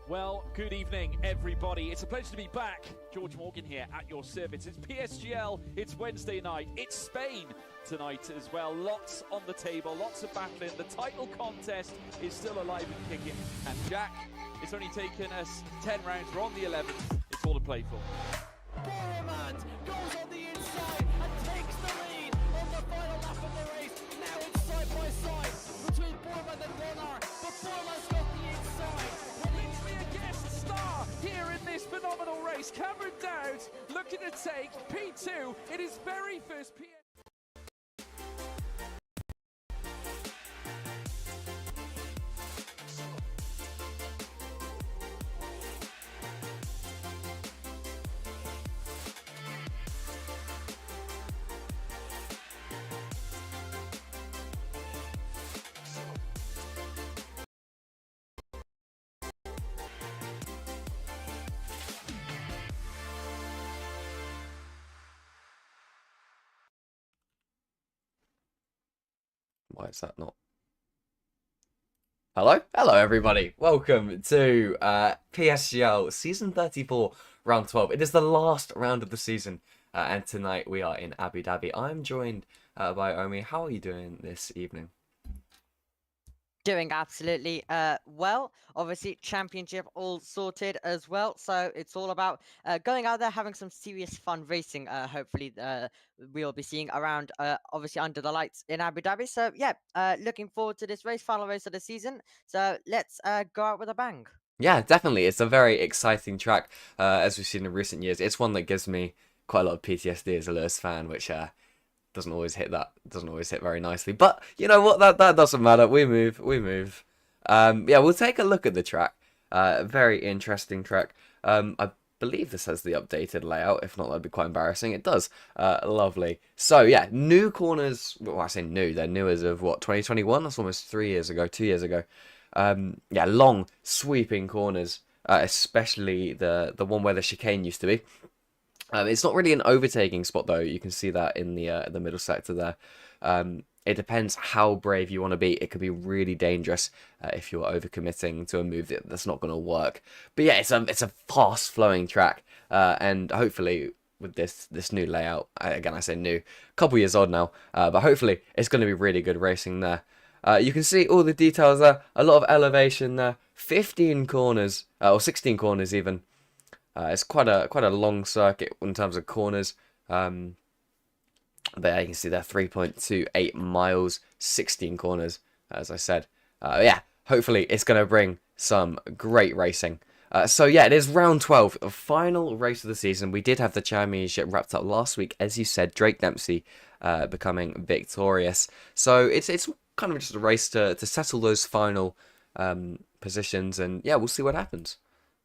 Well, good evening, everybody. It's a pleasure to be back. George Morgan here at your service. It's PSGL, it's Wednesday night, it's Spain tonight as well. Lots on the table, lots of battling. The title contest is still alive and kicking. And Jack, it's only taken us 10 rounds. We're on the 11th. It's all to play for. Boromant goes on the inside and takes the lead on the final lap of the race. Now it's side by side between Boromant and Warner, but Boromant's got the inside. A guest star here in this phenomenal race. Cameron Dowd looking to take P2 in his very first PS. Why is that not? Hello? Hello, everybody. Welcome to PSGL Season 34, Round 12. It is the last round of the season, and tonight we are in Abu Dhabi. I'm joined by Omi. How are you doing this evening? Doing absolutely well. Obviously, championship all sorted as well. So it's all about going out there, having some serious fun racing. Hopefully, we'll be seeing around, obviously, under the lights in Abu Dhabi. So yeah, looking forward to this race, final race of the season. So let's go out with a bang. Yeah, definitely. It's a very exciting track, as we've seen in recent years. It's one that gives me quite a lot of PTSD as a Lewis fan, which doesn't always hit very nicely, but you know what, that doesn't matter. We move. Yeah, we'll take a look at the track. Very interesting track. I believe this has the updated layout. If not, that'd be quite embarrassing. It does. Lovely. So yeah, new corners. Well, I say new, they're new as of what, 2021? That's almost 2 years ago. Yeah, long sweeping corners, especially the one where the chicane used to be. It's not really an overtaking spot, though. You can see that in the middle sector there. It depends how brave you want to be. It could be really dangerous if you're overcommitting to a move that's not going to work. But yeah, it's a fast-flowing track, and hopefully with this new layout, again I say new, couple years old now, but hopefully it's going to be really good racing there. You can see all the details there. A lot of elevation there. 15 corners, or 16 corners even. It's quite a long circuit in terms of corners. There you can see there 3.28 miles, 16 corners, as I said. Yeah, hopefully it's going to bring some great racing. So yeah, it is round 12, the final race of the season. We did have the championship wrapped up last week, as you said, Drake Dempsey becoming victorious. So it's kind of just a race to settle those final positions, and yeah, we'll see what happens.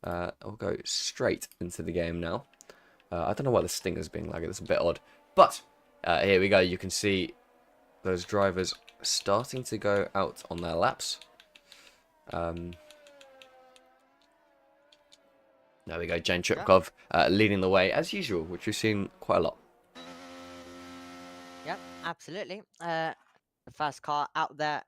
I'll go straight into the game now. I don't know why the stinger's being lagged, it's a bit odd. But here we go, you can see those drivers starting to go out on their laps. There we go, Jane Tripkov leading the way as usual, which we've seen quite a lot. Yep, absolutely. The first car out there,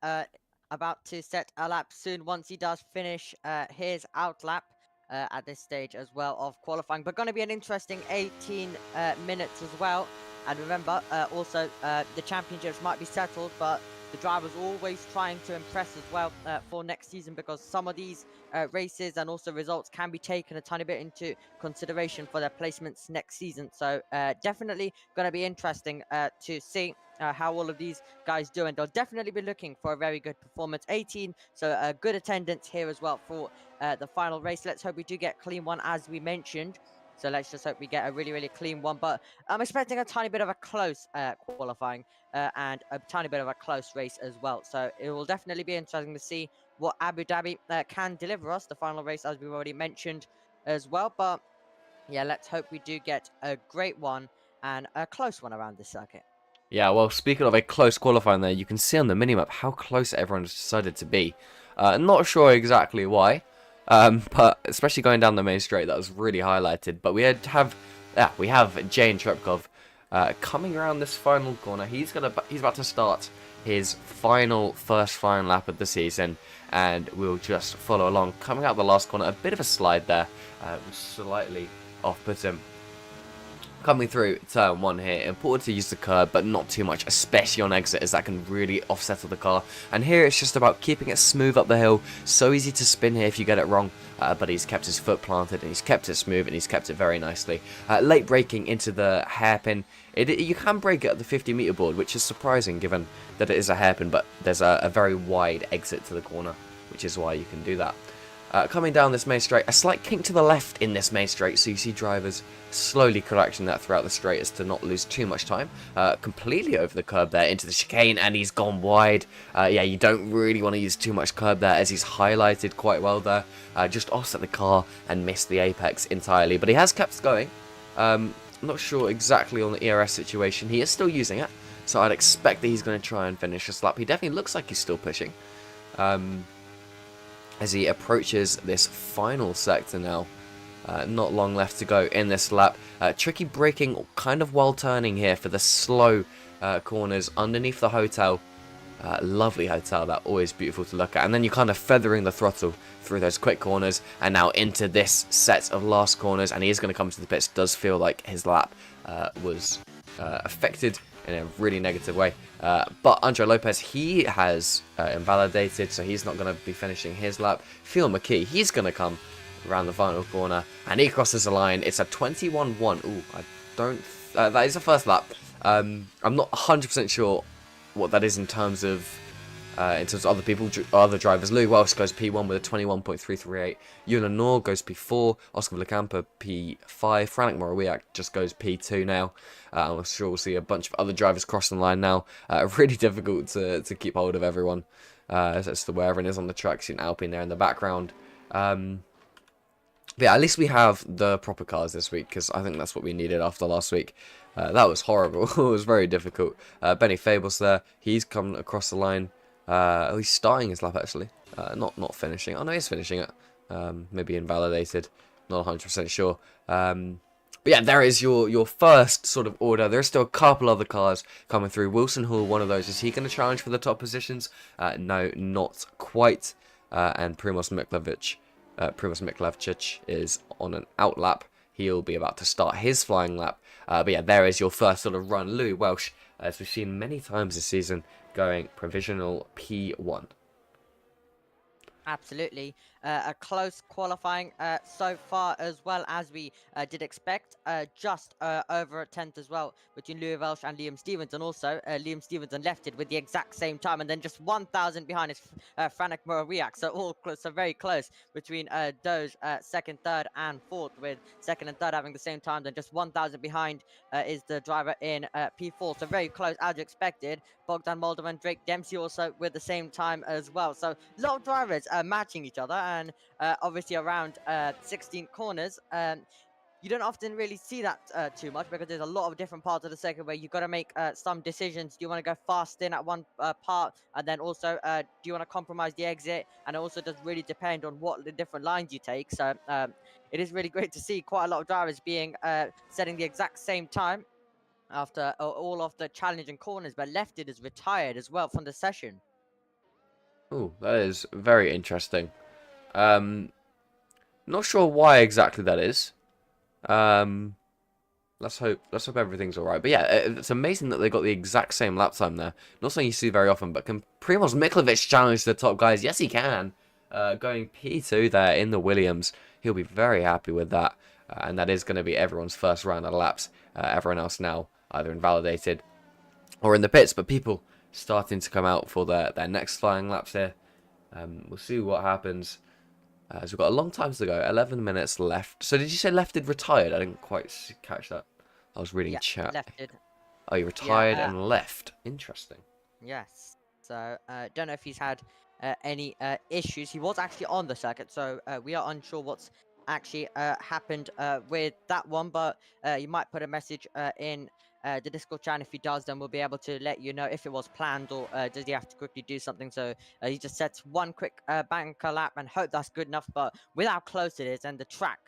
about to set a lap soon once he does finish his out lap at this stage as well of qualifying. But going to be an interesting 18 minutes as well. And remember, also the championships might be settled, but the drivers always trying to impress as well for next season, because some of these races and also results can be taken a tiny bit into consideration for their placements next season. So definitely going to be interesting to see how all of these guys do, and they'll definitely be looking for a very good performance. 18, so a good attendance here as well for the final race. Let's hope we do get a clean one, as we mentioned. So let's just hope we get a really, really clean one. But I'm expecting a tiny bit of a close qualifying and a tiny bit of a close race as well. So it will definitely be interesting to see what Abu Dhabi can deliver us, the final race, as we've already mentioned as well. But yeah, let's hope we do get a great one and a close one around this circuit. Yeah, well, speaking of a close qualifying there, you can see on the minimap how close everyone has decided to be. Not sure exactly why, but especially going down the main straight, that was really highlighted. But we have Jane Trepkov coming around this final corner. He's about to start his first final lap of the season, and we'll just follow along. Coming out the last corner, a bit of a slide there, slightly off-put him. Coming through turn 1 here, important to use the curb, but not too much, especially on exit, as that can really offsettle the car. And here it's just about keeping it smooth up the hill. So easy to spin here if you get it wrong, but he's kept his foot planted, and he's kept it smooth, and he's kept it very nicely. Late braking into the hairpin. You can brake it at the 50-meter board, which is surprising given that it is a hairpin, but there's a very wide exit to the corner, which is why you can do that. Coming down this main straight, a slight kink to the left in this main straight, so you see drivers slowly correcting that throughout the straight as to not lose too much time. Completely over the curb there into the chicane, and he's gone wide. Yeah, you don't really want to use too much curb there, as he's highlighted quite well there. Just offset the car and missed the apex entirely, but he has kept going. Not sure exactly on the ERS situation. He is still using it, so I'd expect that he's going to try and finish this lap. He definitely looks like he's still pushing. As he approaches this final sector now. Not long left to go in this lap. Tricky braking kind of while turning here for the slow corners underneath the hotel. Lovely hotel, that always beautiful to look at. And then you're kind of feathering the throttle through those quick corners, and now into this set of last corners, and he is going to come to the pits. Does feel like his lap was affected in a really negative way. But Andre Lopez, he has invalidated, so he's not going to be finishing his lap. Phil McKee, he's going to come around the final corner, and he crosses the line. It's a 21-1. Ooh, I don't... that is the first lap. I'm not 100% sure what that is in terms of other drivers. Louis Welsh goes P1 with a 21.338. Yuna Noor goes P4. Oscar Villecampa P5. Franek Morawiak just goes P2 now. I'm sure we'll see a bunch of other drivers crossing the line now. Really difficult to keep hold of everyone. As to where everyone is on the track. See an Alpine there in the background. But yeah, at least we have the proper cars this week, because I think that's what we needed after last week. That was horrible. It was very difficult. Benny Fables there. He's come across the line. He's starting his lap, actually. Not finishing. Oh, no, he's finishing it. Maybe invalidated. Not 100% sure. But yeah, there is your first sort of order. There's still a couple other cars coming through. Wilson Hall, one of those. Is he going to challenge for the top positions? No, not quite. And Primoz Miklavčić is on an out lap. He'll be about to start his flying lap. But yeah, there is your first sort of run. Louis Welsh, as we've seen many times this season, going provisional P1. Absolutely. A close qualifying so far, as well as we did expect. Just over a tenth as well between Louis Welsh and Liam Stevens. And also, Liam Stevenson left it with the exact same time. And then just 1,000 behind is Franek Morawiak. So so very close between Doge, second, third, and fourth, with second and third having the same time. Then just 1,000 behind is the driver in P4. So very close, as expected. Bogdan Moldovan, Drake Dempsey also with the same time as well. So a lot of drivers matching each other, and obviously around 16 corners. You don't often really see that too much, because there's a lot of different parts of the circuit where you've got to make some decisions. Do you want to go fast in at one part, and then also do you want to compromise the exit? And it also does really depend on what the different lines you take. So it is really great to see quite a lot of drivers being setting the exact same time after all of the challenging corners, but Lefted is retired as well from the session. Oh, that is very interesting. Not sure why exactly that is. Let's hope everything's all right. But yeah, it's amazing that they got the exact same lap time there. Not something you see very often, but can Primoz Miklovic challenge the top guys? Yes, he can. Going P2 there in the Williams. He'll be very happy with that. And that is going to be everyone's first round of laps. Everyone else now either invalidated or in the pits. But people starting to come out for their next flying laps here. We'll see what happens. So we've got a long time to go. 11 minutes left. So did you say Lefted retired? I didn't quite catch that. I was reading chat. Lefted. Oh, he retired and left. Interesting. Yes. So don't know if he's had any issues. He was actually on the circuit, so we are unsure what's actually happened with that one. But you might put a message in the Discord chat. If he does, then we'll be able to let you know if it was planned, or does he have to quickly do something. So he just sets one quick banker lap and hope that's good enough. But with how close it is and the track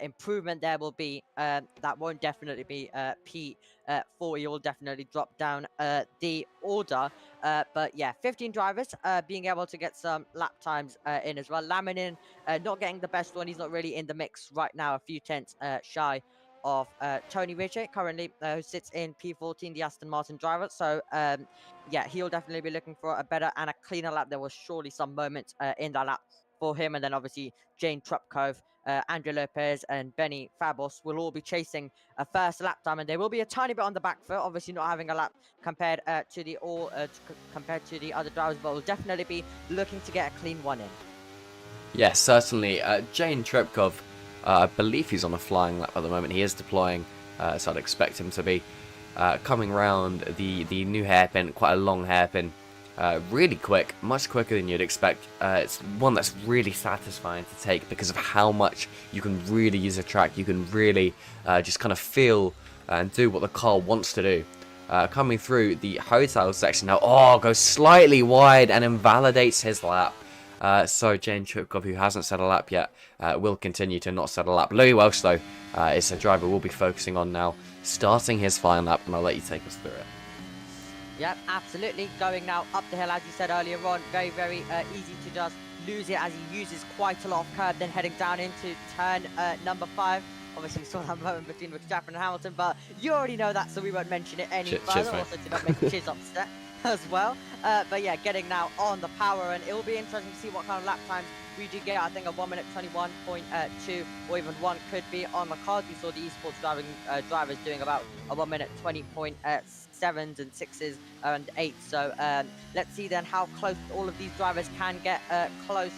improvement there will be, that won't definitely be P4. He will definitely drop down the order. But yeah, 15 drivers being able to get some lap times in as well. Laminin not getting the best one. He's not really in the mix right now. A few tenths shy of Tony Ritchie currently, who sits in P14, the Aston Martin driver. So yeah, he'll definitely be looking for a better and a cleaner lap. There was surely some moments in that lap for him. And then obviously Jane Trupkov, Andrea Lopez, and Benny Fabos will all be chasing a first lap time, and they will be a tiny bit on the back foot, obviously not having a lap compared to the other drivers, but will definitely be looking to get a clean one in. Yes, certainly. Jane Trepkov, I believe he's on a flying lap at the moment. He is deploying, so I'd expect him to be coming round the new hairpin, quite a long hairpin. Really quick, much quicker than you'd expect. It's one that's really satisfying to take because of how much you can really use a track. You can really just kind of feel and do what the car wants to do. Coming through the hotel section now, goes slightly wide and invalidates his lap. So Jane Trupkov, who hasn't set a lap yet, will continue to not set a lap. Louis Welsh, though, is a driver we'll be focusing on now, starting his flying lap, and I'll let you take us through it. Yep, absolutely. Going now up the hill, as you said earlier on. Very, very easy to just lose it, as he uses quite a lot of curve, then heading down into turn number 5. Obviously, we saw that moment between Verstappen and Hamilton, but you already know that, so we won't mention it any further. Also, to not make Chiz upset as well. But yeah, getting now on the power, and it will be interesting to see what kind of lap times we do get. I think a 1 minute 21.2 or even 1 could be on the cards. We saw the esports drivers doing about a 1 minute 20.7s and 6s and 8s. So let's see then how close all of these drivers can get close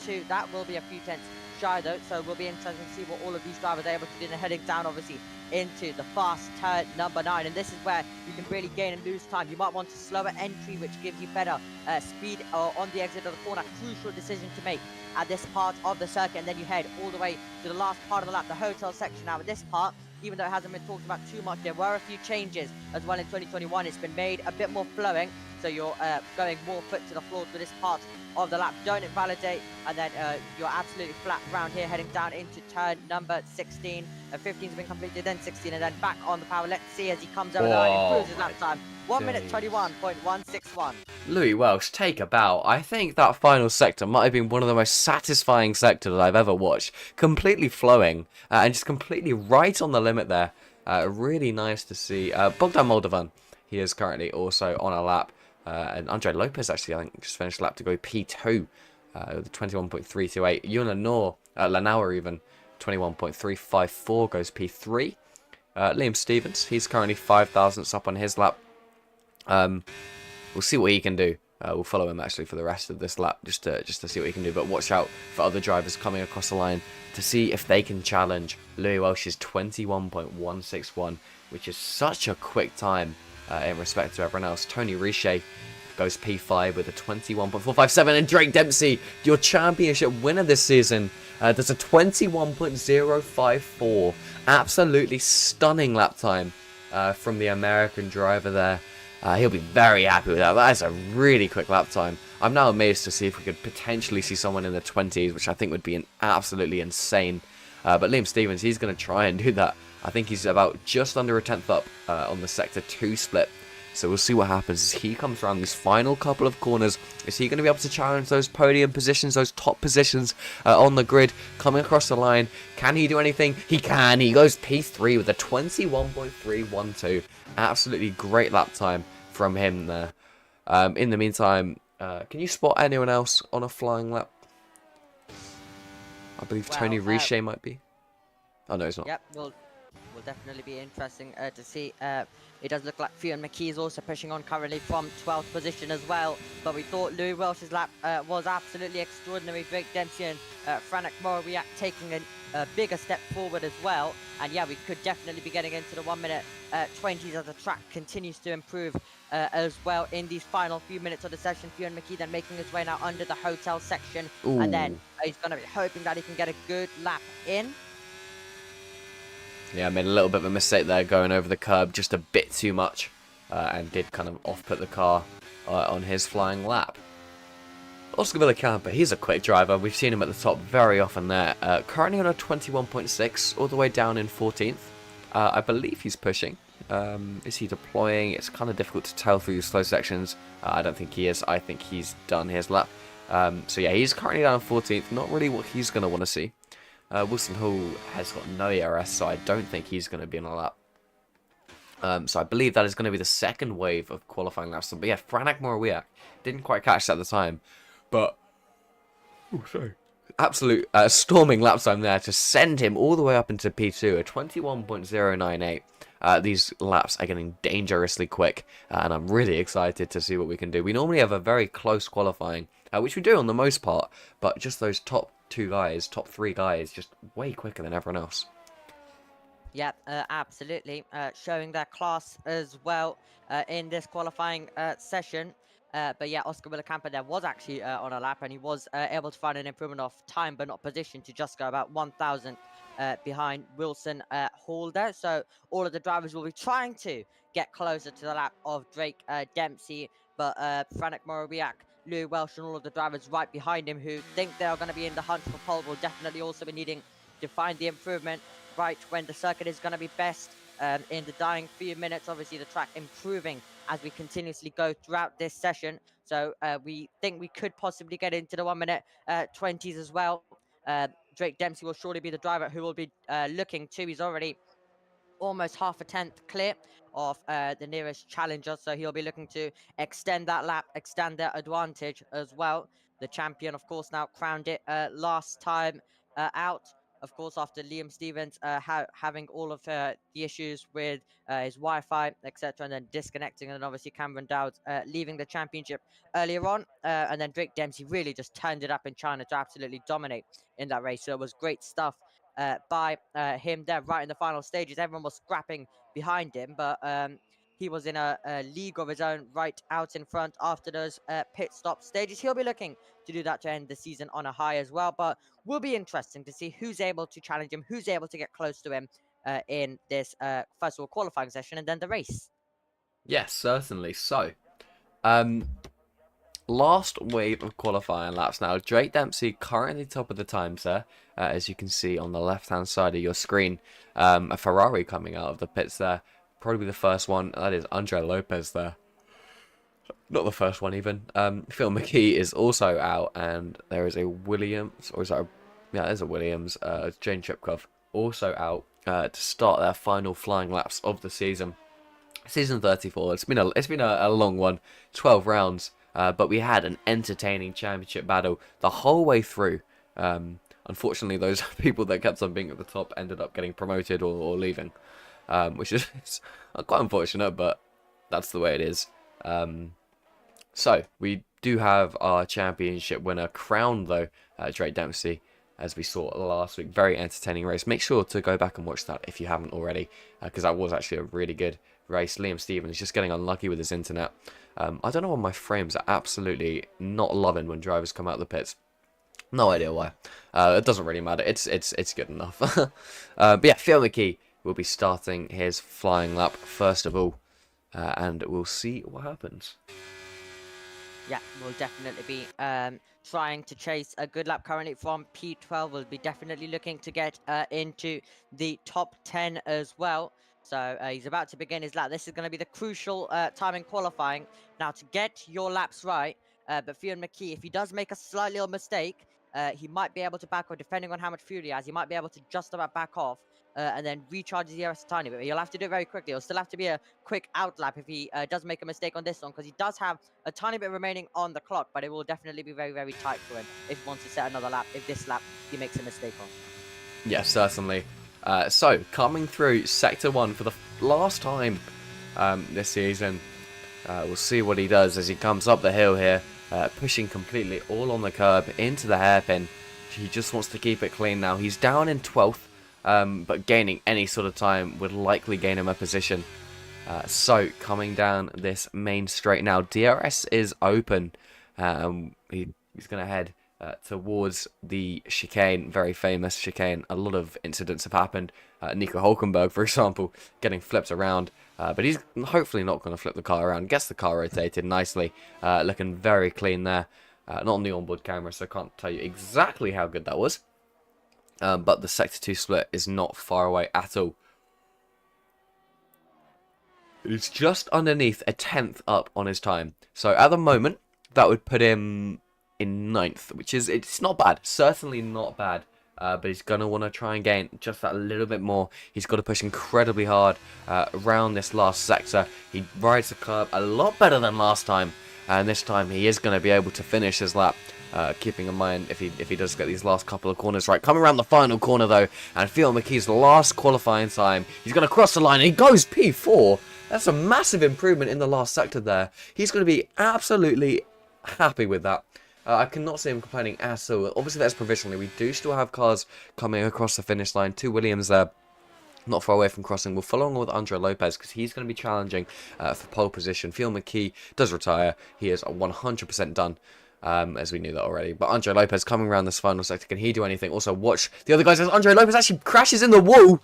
to. That will be a few tenths shy though, so we'll be interested to see what all of these drivers are able to do. And heading down obviously into the fast turn number 9, and this is where you can really gain and lose time. You might want a slower entry, which gives you better speed on the exit of the corner. Crucial decision to make at this part of the circuit, and then you head all the way to the last part of the lap, the hotel section. Now at this part, even though it hasn't been talked about too much, there were a few changes as well in 2021. It's been made a bit more flowing, so you're going more foot to the floor for this part of the lap. Don't invalidate, and then you're absolutely flat around here, heading down into turn number 16. 15's been completed, then 16, and then back on the power. Let's see as he comes over there and improves his lap time. 1 minute 21.161. Louis Welsh, take a bow. I think that final sector might have been one of the most satisfying sectors I've ever watched. Completely flowing and just completely right on the limit there. Really nice to see. Bogdan Moldovan, he is currently also on a lap. And Andre Lopez actually, I think, just finished a lap to go P2 with 21.328. Lanauer even 21.354 goes P3. Liam Stevens, he's currently 5 thousandths up on his lap. We'll see what he can do. We'll follow him actually for the rest of this lap just to see what he can do. But watch out for other drivers coming across the line to see if they can challenge Louis Welsh's 21.161, which is such a quick time in respect to everyone else. Tony Richer goes P5 with a 21.457, and Drake Dempsey, your championship winner this season, does a 21.054. Absolutely stunning lap time from the American driver there. He'll be very happy with that. That is a really quick lap time. I'm now amazed to see if we could potentially see someone in the 20s, which I think would be absolutely insane. But Liam Stevens, he's going to try and do that. I think he's about just under a tenth up on the Sector 2 split. So we'll see what happens as he comes around these final couple of corners. Is he going to be able to challenge those podium positions, those top positions on the grid, coming across the line? Can he do anything? He can. He goes P3 with a 21.312. Absolutely great lap time from him there. In the meantime, can you spot anyone else on a flying lap? I believe Tony Richer might be. Oh, no, he's not. Yep, will definitely be interesting to see. It does look like Fionn McKee is also pushing on currently from 12th position as well. But we thought Louis Welsh's lap was absolutely extraordinary. Drake Dempsey and Franek Morowiak taking a bigger step forward as well. And yeah, we could definitely be getting into the 1 minute 20s as the track continues to improve as well in these final few minutes of the session. Fionn McKee then making his way now under the hotel section. Ooh. And then he's going to be hoping that he can get a good lap in. Yeah, I made a little bit of a mistake there going over the curb just a bit too much and did kind of off-put the car on his flying lap. Oscar Villacampa, he's a quick driver. We've seen him at the top very often there. Currently on a 21.6, all the way down in 14th. I believe he's pushing. Is he deploying? It's kind of difficult to tell through these slow sections. I don't think he is. I think he's done his lap. So yeah, he's currently down in 14th. Not really what he's going to want to see. Wilson Hall has got no ERS, so I don't think he's going to be on a lap. So I believe that is going to be the second wave of qualifying laps. But yeah, Franek Morowiak didn't quite catch that at the time. But, oh, sorry. Absolute storming lap time there to send him all the way up into P2, a 21.098. These laps are getting dangerously quick, and I'm really excited to see what we can do. We normally have a very close qualifying, which we do on the most part, but just those top three guys, just way quicker than everyone else. Yep, absolutely. Showing their class as well in this qualifying session. But yeah, Oscar Villacampa there was actually on a lap, and he was able to find an improvement of time, but not position, to just go about 1,000 behind Wilson Hall there. So all of the drivers will be trying to get closer to the lap of Drake Dempsey, but Franek Morowiak, Louis Welsh, and all of the drivers right behind him who think they are going to be in the hunt for pole will definitely also be needing to find the improvement right when the circuit is going to be best in the dying few minutes. Obviously, the track improving as we continuously go throughout this session. So we think we could possibly get into the 1 minute 20s as well. Drake Dempsey will surely be the driver who will be looking to. He's already almost half a tenth clear of the nearest challenger, so he'll be looking to extend that lap, extend their advantage as well. The champion, of course, now crowned it last time out, of course, after Liam Stevens having all of the issues with his Wi-Fi, etc., and then disconnecting, and then obviously Cameron Dowd leaving the championship earlier on, and then Drake Dempsey really just turned it up in China to absolutely dominate in that race. So it was great stuff by him there right in the final stages. Everyone was scrapping behind him, but he was in a league of his own right out in front after those pit stop stages. He'll be looking to do that to end the season on a high as well, but will be interesting to see who's able to challenge him, who's able to get close to him in this first of all qualifying session and then the race. Yes, certainly. So, last wave of qualifying laps now. Drake Dempsey currently top of the times there, as you can see on the left-hand side of your screen. A Ferrari coming out of the pits there. Probably the first one. That is Andre Lopez there. Not the first one even. Phil McKee is also out, and there is a Williams, or is that a, yeah, there's a Williams. Jane Chipkov also out to start their final flying laps of the season. Season 34. It's been a long one. 12 rounds. but we had an entertaining championship battle the whole way through. Unfortunately, those people that kept on being at the top ended up getting promoted or leaving, which is quite unfortunate, but that's the way it is. So we do have our championship winner crowned, though, Drake Dempsey, as we saw last week. Very entertaining race. Make sure to go back and watch that if you haven't already, because that was actually a really good race. Liam Stevens just getting unlucky with his internet. I don't know why my frames are absolutely not loving when drivers come out of the pits. No idea why. It doesn't really matter. It's good enough. But yeah, Phil McKee will be starting his flying lap first of all, and we'll see what happens. Yeah, we'll definitely be trying to chase a good lap currently from P12. We'll be definitely looking to get into the top 10 as well. So he's about to begin his lap. This is going to be the crucial time in qualifying. Now, to get your laps right, but Fionn McKee, if he does make a slight little mistake, he might be able to back off, depending on how much fuel he has. He might be able to just about back off and then recharge his ERS a tiny bit. But he'll have to do it very quickly. It'll still have to be a quick out lap if he does make a mistake on this one, because he does have a tiny bit remaining on the clock, but it will definitely be very, very tight for him if he wants to set another lap, if this lap he makes a mistake on. Yeah, certainly. So, coming through Sector 1 for the last time this season. We'll see what he does as he comes up the hill here, pushing completely all on the curb into the hairpin. He just wants to keep it clean now. He's down in 12th, but gaining any sort of time would likely gain him a position. So, coming down this main straight now, DRS is open. He's going to head towards the chicane, very famous chicane. A lot of incidents have happened. Nico Hulkenberg, for example, getting flipped around. But he's hopefully not going to flip the car around. Gets the car rotated nicely. Looking very clean there. Not on the onboard camera, so I can't tell you exactly how good that was. But the Sector 2 split is not far away at all. It's just underneath a 10th up on his time. So at the moment, that would put him in 9th, which is, it's not bad. Certainly not bad. But he's going to want to try and gain just that little bit more. He's got to push incredibly hard around this last sector. He rides the curb a lot better than last time. And this time he is going to be able to finish his lap. Keeping in mind if he does get these last couple of corners right. Coming around the final corner though. And Fionn McKee's last qualifying time. He's going to cross the line and he goes P4. That's a massive improvement in the last sector there. He's going to be absolutely happy with that. I cannot see him complaining at all. Obviously, that's provisionally. We do still have cars coming across the finish line. 2 Williams there, not far away from crossing. We'll follow on with Andre Lopez because he's going to be challenging for pole position. Fionn McKee does retire. He is 100% done, as we knew that already. But Andre Lopez coming around this final sector. Can he do anything? Also, watch the other guys as Andre Lopez actually crashes in the wall.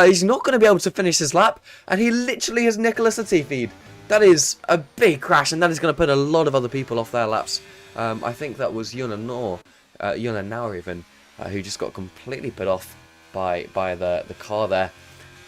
He's not going to be able to finish his lap, and he literally has Nicholas Latifi. That is a big crash, and that is going to put a lot of other people off their laps. I think that was Yuna Noor even, who just got completely put off by the car there.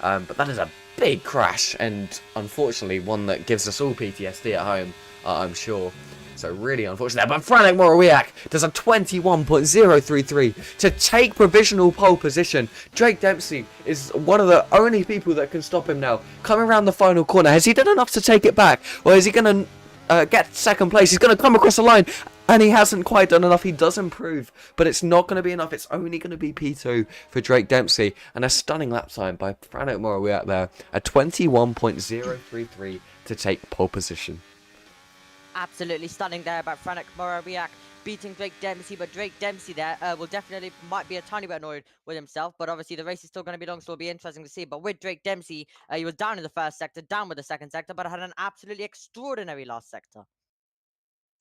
But that is a big crash, and unfortunately one that gives us all PTSD at home, I'm sure. So really unfortunate. But Franek Morawiak does a 21.033 to take provisional pole position. Drake Dempsey is one of the only people that can stop him now. Coming around the final corner, has he done enough to take it back? Or is he going to get second place? He's going to come across the line. And he hasn't quite done enough. He does improve, but it's not going to be enough. It's only going to be P2 for Drake Dempsey. And a stunning lap time by Franek Morawiak there. A 21.033 to take pole position. Absolutely stunning there by Franek Morawiak beating Drake Dempsey, but Drake Dempsey there will definitely might be a tiny bit annoyed with himself, but obviously the race is still going to be long, so it'll be interesting to see. But with Drake Dempsey, he was down in the first sector, down with the second sector, but had an absolutely extraordinary last sector.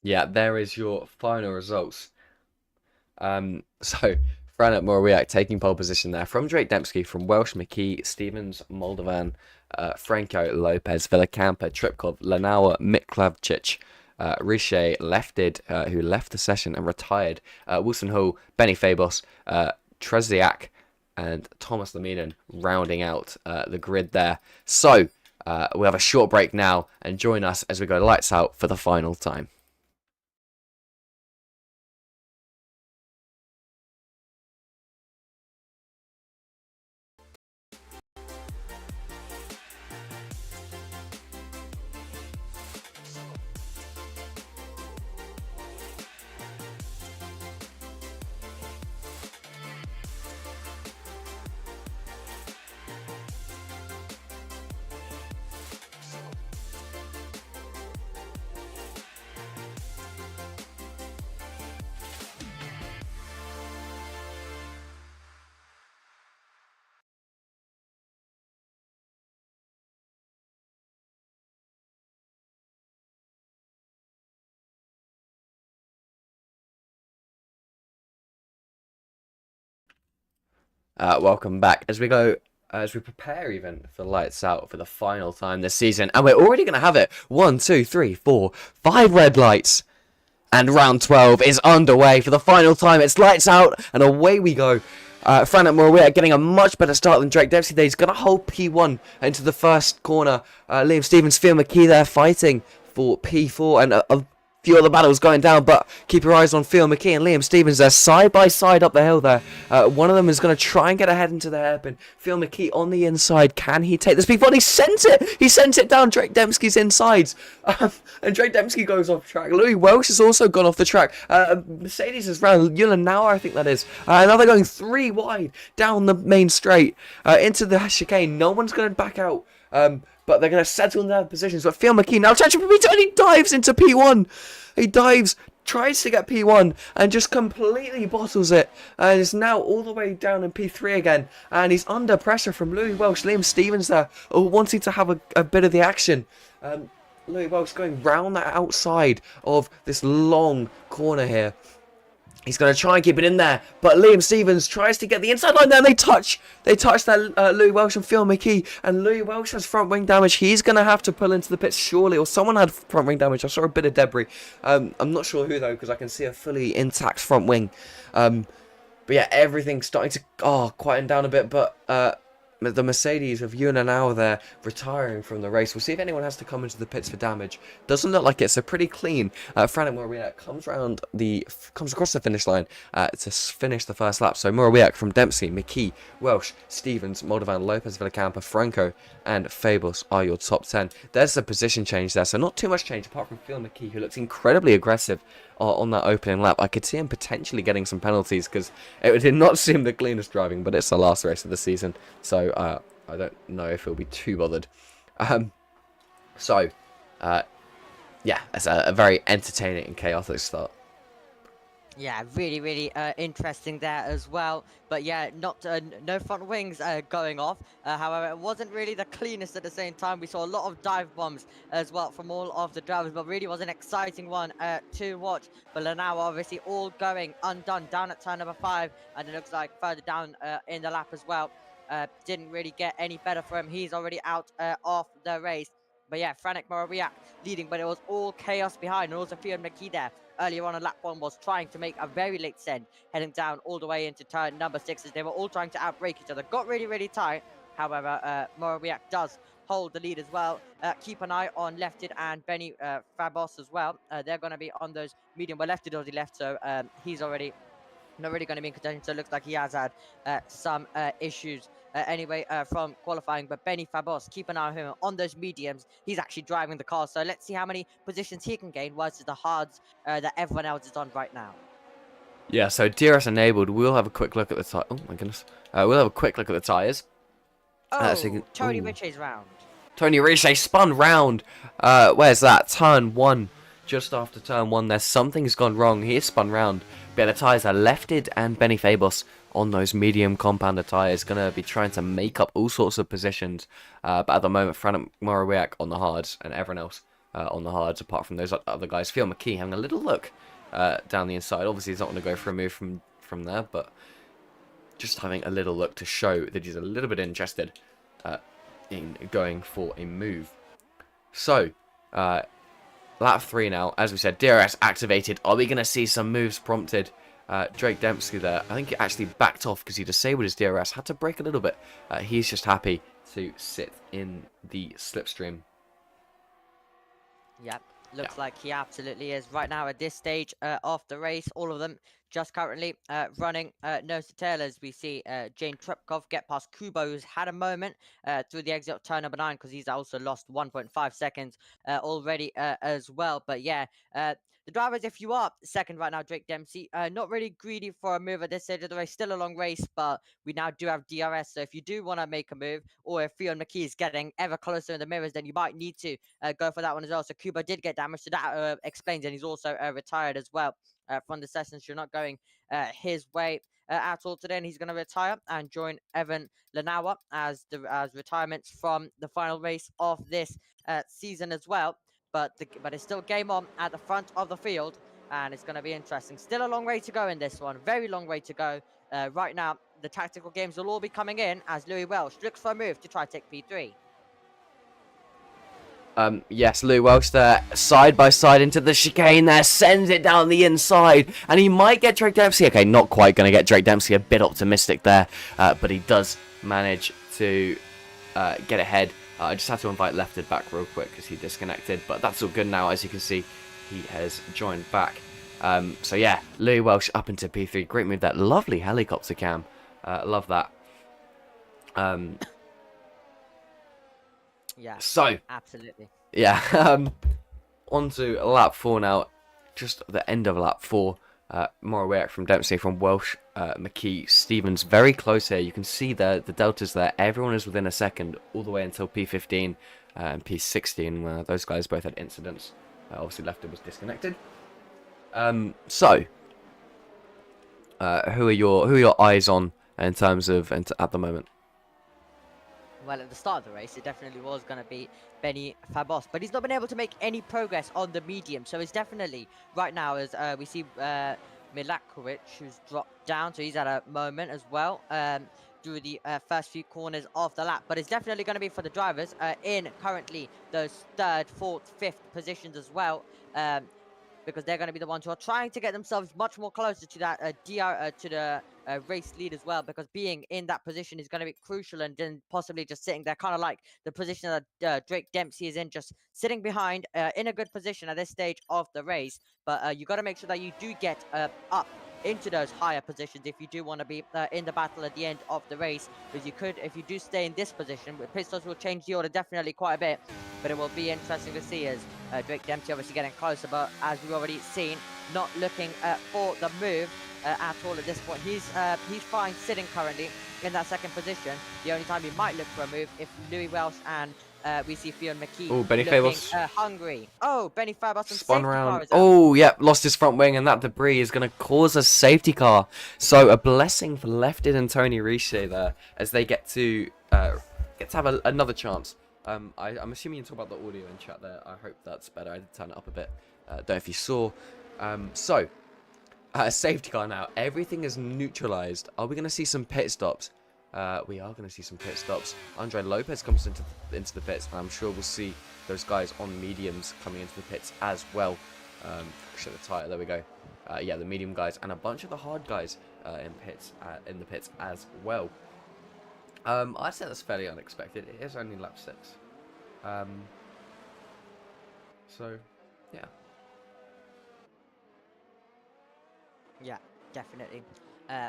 Yeah, there is your final results. So Franek Morawiak taking pole position there from Drake Dempsey, from Welsh, McKee, Stevens, Moldovan, Franco, Lopez, Villacampa, Tripkov, Lanawa, Miklavcic, Riche, Lefted, who left the session and retired, Wilson Hall, Benny Fabos, Treziak, and Thomas Laminen rounding out the grid there. So we have a short break now, and join us as we go lights out for the final time. Welcome back as we go. As we prepare even for lights out for the final time this season, and we're already going to have it 1, 2, 3, 4, 5 red lights, and round 12 is underway for the final time. It's lights out, and away we go. Frank Morawia getting a much better start than Drake Dempsey. He's going to hold P1 into the first corner. Liam Stevens, Phil McKee there fighting for P4, and a few other battles going down, but keep your eyes on Phil McKee and Liam Stevens. They're side by side up the hill there. One of them is going to try and get ahead into the hairpin. Phil McKee on the inside. Can he take this P4? He sent it! He sent it down Drake Dempsey's insides. And Drake Dempsey goes off track. Louis Welsh has also gone off the track. Mercedes is round. Now I think that is. Now they're going 3 wide down the main straight into the chicane. No one's going to back out. But they're going to settle in their positions. But Phil McKee now touching P2 and he dives into P1. He dives, tries to get P1 and just completely bottles it. And is now all the way down in P3 again. And he's under pressure from Louis Welsh. Liam Stevens there wanting to have a bit of the action. Louis Welsh going round that outside of this long corner here. He's going to try and keep it in there, but Liam Stevens tries to get the inside line there, and they touch that Louis Welsh and Phil McKee, and Louis Welsh has front wing damage. He's going to have to pull into the pits surely, or someone had front wing damage. I saw a bit of debris. I'm not sure who though, because I can see a fully intact front wing. But yeah, everything's starting to quieten down a bit, but the Mercedes of Yunanao there retiring from the race. We'll see if anyone has to come into the pits for damage. Doesn't look like it, so pretty clean. Frank Morawiak comes across the finish line to finish the first lap. So Morawiak from Dempsey, McKee, Welsh, Stevens, Moldovan, Lopez, Villacampa, Franco, and Fabus are your top 10. There's a position change there, so not too much change apart from Phil McKee, who looks incredibly aggressive on that opening lap. I could see him potentially getting some penalties because it did not seem the cleanest driving, but it's the last race of the season, so I don't know if he'll be too bothered. Yeah, it's a very entertaining and chaotic start. Yeah, really interesting there as well. But yeah, no front wings going off. However, it wasn't really the cleanest at the same time. We saw a lot of dive bombs as well from all of the drivers, but really was an exciting one to watch. But now obviously all going undone down at turn number 5, and it looks like further down in the lap as well. Didn't really get any better for him. He's already out of the race. But yeah, Franek Morawiak leading, but it was all chaos behind, and also Fiona McKee there earlier on in lap 1 was trying to make a very late send, heading down all the way into turn number 6 as they were all trying to outbrake each other. Got really tight. However, Morawiak does hold the lead as well. Keep an eye on Lefted and Benny Fabos as well. They're going to be on those medium, but Lefted already left, so he's already not really going to be in contention, so it looks like he has had some issues anyway from qualifying. But Benny Fabos, keep an eye on him on those mediums. He's actually driving the car, so let's see how many positions he can gain versus the hards that everyone else is on right now. Yeah, so DRS enabled. We'll have a quick look at the tire. Oh my goodness. We'll have a quick look at the tires. Tony Richie's round. Tony Richie spun round. Where's that? Turn 1. Just after turn 1 there. Something's gone wrong. He is spun round. But the tyres are Lefted and Benny Fabos on those medium compounder tyres. Going to be trying to make up all sorts of positions. But at the moment, Frank Morawiak on the hards and everyone else on the hards apart from those other guys. Phil McKee having a little look down the inside. Obviously, he's not going to go for a move from there, but just having a little look to show that he's a little bit interested in going for a move. So, lap 3 now. As we said, DRS activated. Are we going to see some moves prompted? Drake Dempsey there, I think he actually backed off because he disabled his DRS. Had to brake a little bit. He's just happy to sit in the slipstream. Yep, looks like he absolutely is. Right now at this stage of the race, all of them just currently running nose to tail as we see Jane Trepkov get past Kubo, who's had a moment through the exit of turn number 9 because he's also lost 1.5 seconds already as well. But yeah, the drivers, if you are second right now, Drake Dempsey, not really greedy for a move at this stage of the race. Still a long race, but we now do have DRS. So if you do want to make a move, or if Fiona McKee is getting ever closer in the mirrors, then you might need to go for that one as well. So Kubo did get damaged, so that explains, and he's also retired as well from the sessions. You're not going his way at all today, and he's going to retire and join Evan Lanawa as retirements from the final race of this season as well. But it's still game on at the front of the field, and it's going to be interesting. Still a long way to go in this one. Very long way to go. Right now, the tactical games will all be coming in as Louis Welsh looks for a move to try to take P3. Yes, Lou Welsh there, side by side into the chicane there, sends it down the inside, and he might get Drake Dempsey. Okay, not quite going to get Drake Dempsey, a bit optimistic there, but he does manage to get ahead. I just have to invite Lefted back real quick because he disconnected, but that's all good now. As you can see, he has joined back. So yeah, Louis Welsh up into P3. Great move there. Lovely helicopter cam. Love that. Yeah, So absolutely. yeah, on to lap 4 now. Just the end of lap 4. More react from Dempsey, from Welsh, McKee, Stevens. Very close here. You can see the deltas there. Everyone is within a second all the way until P15 and P16. Those guys both had incidents. Obviously, Lefted was disconnected. So, who are your eyes on in terms of at the moment? Well, at the start of the race, it definitely was going to be Benny Fabos, but he's not been able to make any progress on the medium. So it's definitely right now, as we see Milakovic, who's dropped down, so he's at a moment as well through the first few corners of the lap. But it's definitely going to be for the drivers in currently those 3rd, 4th, 5th positions as well. Because they're going to be the ones who are trying to get themselves much more closer to that to the race lead as well, because being in that position is going to be crucial, and then possibly just sitting there, kind of like the position that Drake Dempsey is in, just sitting behind in a good position at this stage of the race. But you got to make sure that you do get up into those higher positions if you do want to be in the battle at the end of the race, because you could, if you do stay in this position, pistols will change the order definitely quite a bit. But it will be interesting to see as Drake Dempsey obviously getting closer, but as we've already seen, not looking for the move at all at this point. He's fine sitting currently in that 2nd position. The only time he might look for a move if Louis Welsh and we see Fionn McKee Benny looking Fabos. hungry. Oh, Benny Fabos and Spun safety round. car is out. Oh, yep, lost his front wing, and that debris is going to cause a safety car. So a blessing for Lefted and Tony Riche there, as they get to have another chance. I'm assuming you talk about the audio in chat there. I hope that's better. I did turn it up a bit. Don't know if you saw. Safety car now. Everything is neutralized. Are we going to see some pit stops? We are going to see some pit stops. Andre Lopez comes into the pits, and I'm sure we'll see those guys on mediums coming into the pits as well. Show the tyre. There we go. Yeah, the medium guys and a bunch of the hard guys in the pits as well. I'd say that's fairly unexpected. It is only lap 6. So, yeah. Yeah, definitely.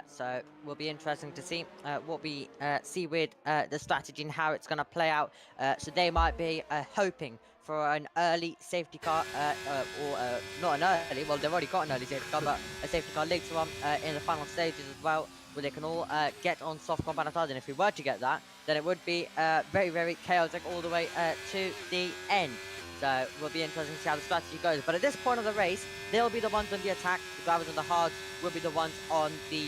So will be interesting to see what we see with the strategy and how it's going to play out. So they might be hoping for an early safety car, or not an early, well, they've already got an early safety car, but a safety car later on in the final stages as well, where they can all get on soft compound tires. And if we were to get that, then it would be very, very chaotic all the way to the end. So it will be interesting to see how the strategy goes. But at this point of the race, they'll be the ones on the attack. The drivers on the hards will be the ones on the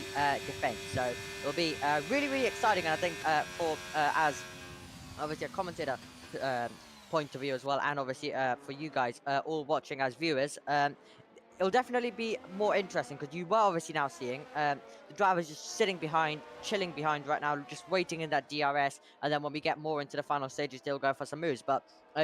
defense. So it will be really, really exciting. And I think for as obviously a commentator point of view as well, and obviously for you guys all watching as viewers, it'll definitely be more interesting, because you were obviously now seeing the drivers just sitting behind, chilling behind right now, just waiting in that DRS, and then when we get more into the final stages, they'll go for some moves. But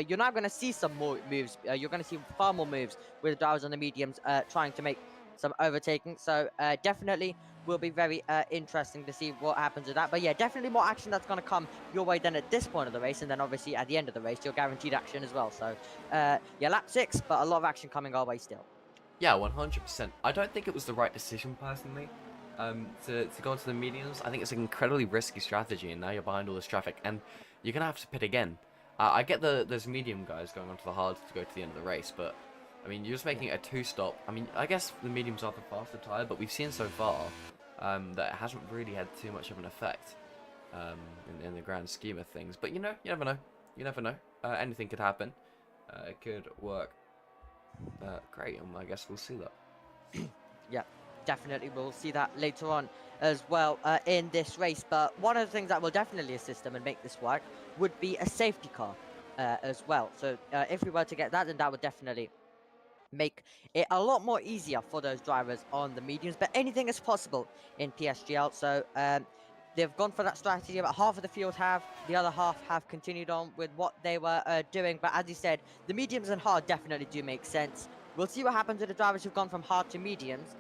you're now going to see some more moves. You're going to see far more moves with the drivers on the mediums trying to make some overtaking. So definitely will be very interesting to see what happens with that. But yeah, definitely more action that's going to come your way than at this point of the race, and then obviously at the end of the race, you're guaranteed action as well. So yeah, lap 6, but a lot of action coming our way still. Yeah, 100%. I don't think it was the right decision, personally, to go into the mediums. I think it's an incredibly risky strategy, and now you're behind all this traffic, and you're going to have to pit again. I get there's medium guys going onto the hards to go to the end of the race, but, I mean, you're just making it a 2-stop. I mean, I guess the mediums are the faster tyre, but we've seen so far that it hasn't really had too much of an effect in the grand scheme of things. But, you know, you never know. You never know. Anything could happen. It could work. Great, I guess we'll see that. Yeah, definitely we'll see that later on as well in this race. But one of the things that will definitely assist them and make this work would be a safety car as well. So if we were to get that, then that would definitely make it a lot more easier for those drivers on the mediums. But anything is possible in PSGL. So they've gone for that strategy. About half of the field have, the other half have continued on with what they were doing. But as you said, the mediums and hard definitely do make sense. We'll see what happens with the drivers who've gone from hard to mediums.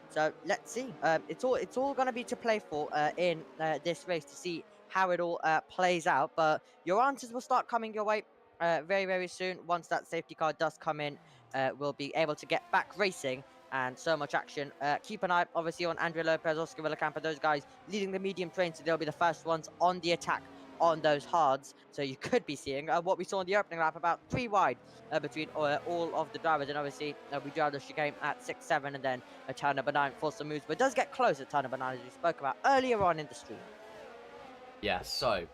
So let's see. It's all going to be to play for in this race to see how it all plays out. But your answers will start coming your way very, very soon. Once that safety car does come in, we'll be able to get back racing and so much action. Keep an eye, obviously, on Andrea Lopez, Oscar Villacampa, those guys leading the medium train, so they'll be the first ones on the attack on those hards. So you could be seeing what we saw in the opening lap, about 3 wide between all of the drivers. And obviously, we drive the chicane at 6, 7, and then a turn number 9 for some moves. But it does get close at turn number 9, as we spoke about earlier on in the stream. Yeah, so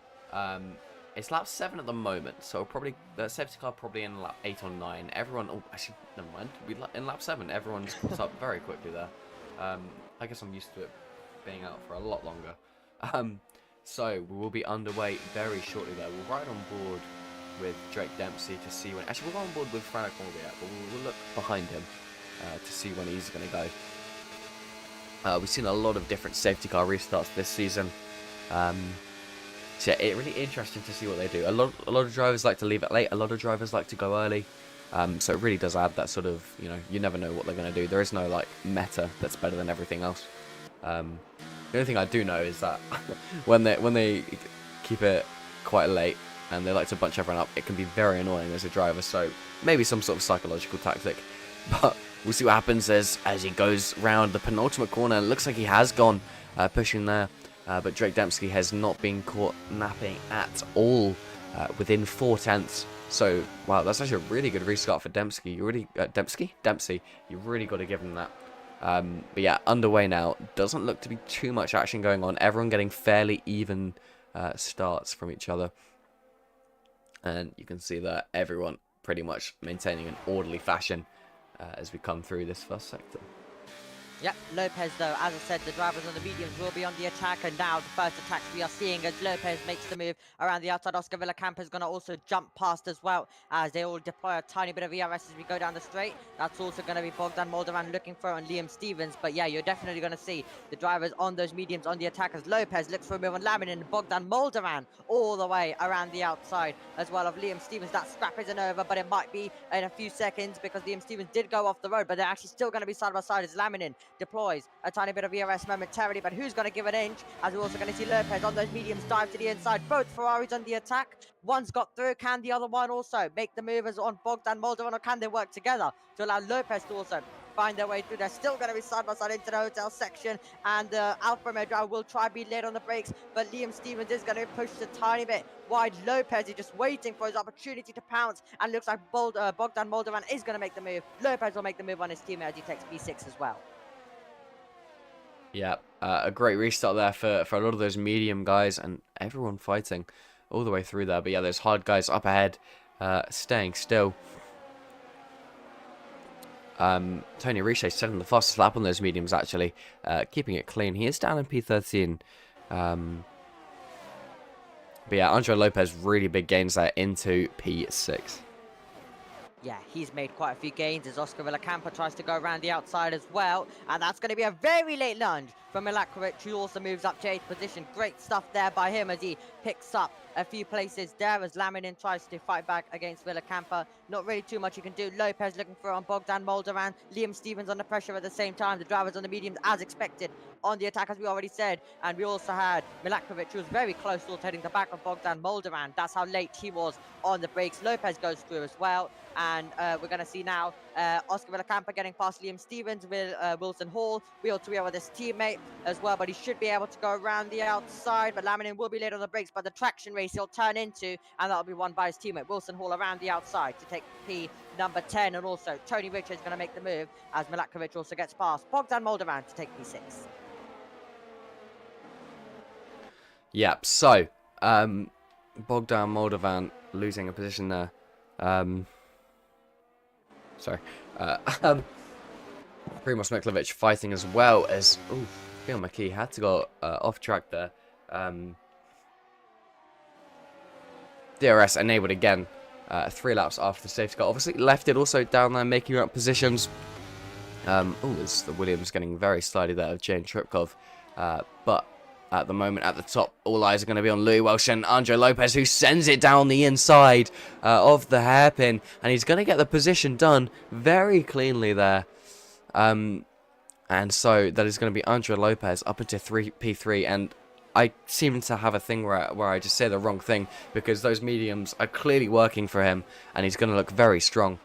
it's lap 7 at the moment, so probably the safety car probably in lap 8 or 9. Everyone, oh, actually, never mind. In lap 7, everyone's caught up very quickly there. I guess I'm used to it being out for a lot longer. So we will be underway very shortly there. We'll ride on board with Drake Dempsey to see when. Actually, we'll go on board with Frank Morbiat, but we'll look behind him to see when he's going to go. We've seen a lot of different safety car restarts this season. So yeah, it's really interesting to see what they do. A lot of drivers like to leave it late. A lot of drivers like to go early. So it really does add that sort of, you never know what they're going to do. There is no like meta that's better than everything else. The only thing I do know is that when they keep it quite late and they like to bunch everyone up, it can be very annoying as a driver. So maybe some sort of psychological tactic. But we'll see what happens as he goes round the penultimate corner. It looks like he has gone pushing there. But Drake Dempsey has not been caught napping at all within 4/10. So, wow, that's actually a really good restart for Dempsey. Dempsey. You really got to give him that. But yeah, underway now. Doesn't look to be too much action going on. Everyone getting fairly even starts from each other. And you can see that everyone pretty much maintaining an orderly fashion as we come through this first sector. Yep, Lopez, though, as I said, the drivers on the mediums will be on the attack, and now the first attacks we are seeing as Lopez makes the move around the outside. Oscar Villacampa is going to also jump past as well, as they all deploy a tiny bit of ERS as we go down the straight. That's also going to be Bogdan Moldovan looking for on Liam Stevens, but yeah, you're definitely going to see the drivers on those mediums on the attack as Lopez looks for a move on Laminin, and Bogdan Moldovan all the way around the outside as well of Liam Stevens. That scrap isn't over, but it might be in a few seconds because Liam Stevens did go off the road, but they're actually still going to be side by side as Laminin deploys a tiny bit of ERS momentarily, but who's going to give an inch? As we're also going to see Lopez on those mediums dive to the inside. Both Ferraris on the attack. One's got through. Can the other one also make the move as on Bogdan Moldovan, or can they work together to allow Lopez to also find their way through? They're still going to be side by side into the hotel section, and Alfa Romeo driver will try to be late on the brakes, but Liam Stevens is going to be pushed a tiny bit wide. Lopez is just waiting for his opportunity to pounce, and looks like Bogdan Moldovan is going to make the move. Lopez will make the move on his teammate as he takes P6 as well. Yeah, a great restart there for a lot of those medium guys, and everyone fighting all the way through there. But yeah, those hard guys up ahead, staying still. Tony Riche setting the fastest lap on those mediums, actually, keeping it clean. He is down in P13. But yeah, Andre Lopez really big gains there into P6. Yeah, he's made quite a few gains as Oscar Villacampa tries to go around the outside as well. And that's going to be a very late lunge from Milakovic, who also moves up to 8th position. Great stuff there by him as he picks up a few places there as Laminin tries to fight back against Villacampa. Not really too much he can do. Lopez looking for on Bogdan Moldovan. Liam Stevens under pressure at the same time. The drivers on the mediums as expected on the attack, as we already said. And we also had Milakovic, who was very close to heading the back of Bogdan Moldovan. That's how late he was on the brakes. Lopez goes through as well. And we're going to see now Oscar Villacampa getting past Liam Stevens with Wilson Hall. Wheel to wheel with his teammate as well, but he should be able to go around the outside. But Laminin will be late on the brakes, but the traction race he'll turn into, and that'll be won by his teammate Wilson Hall around the outside to take P number 10. And also Tony Richards going to make the move as Milakovic also gets past Bogdan Moldovan to take P6. Yep, so Bogdan Moldovan losing a position there. Primoz Miklovic fighting as well as Phil McKee had to go off track there. DRS enabled again 3 laps after the safety car. Obviously left it also down there making up positions. There's the Williams getting very slidey there of Jane Tripkov. But at the moment at the top. All eyes are going to be on Louis Welsh and Andre Lopez, who sends it down the inside of the hairpin. And he's going to get the position done very cleanly there. And so that is going to be Andre Lopez up into P3. And I seem to have a thing where I just say the wrong thing, because those mediums are clearly working for him. And he's going to look very strong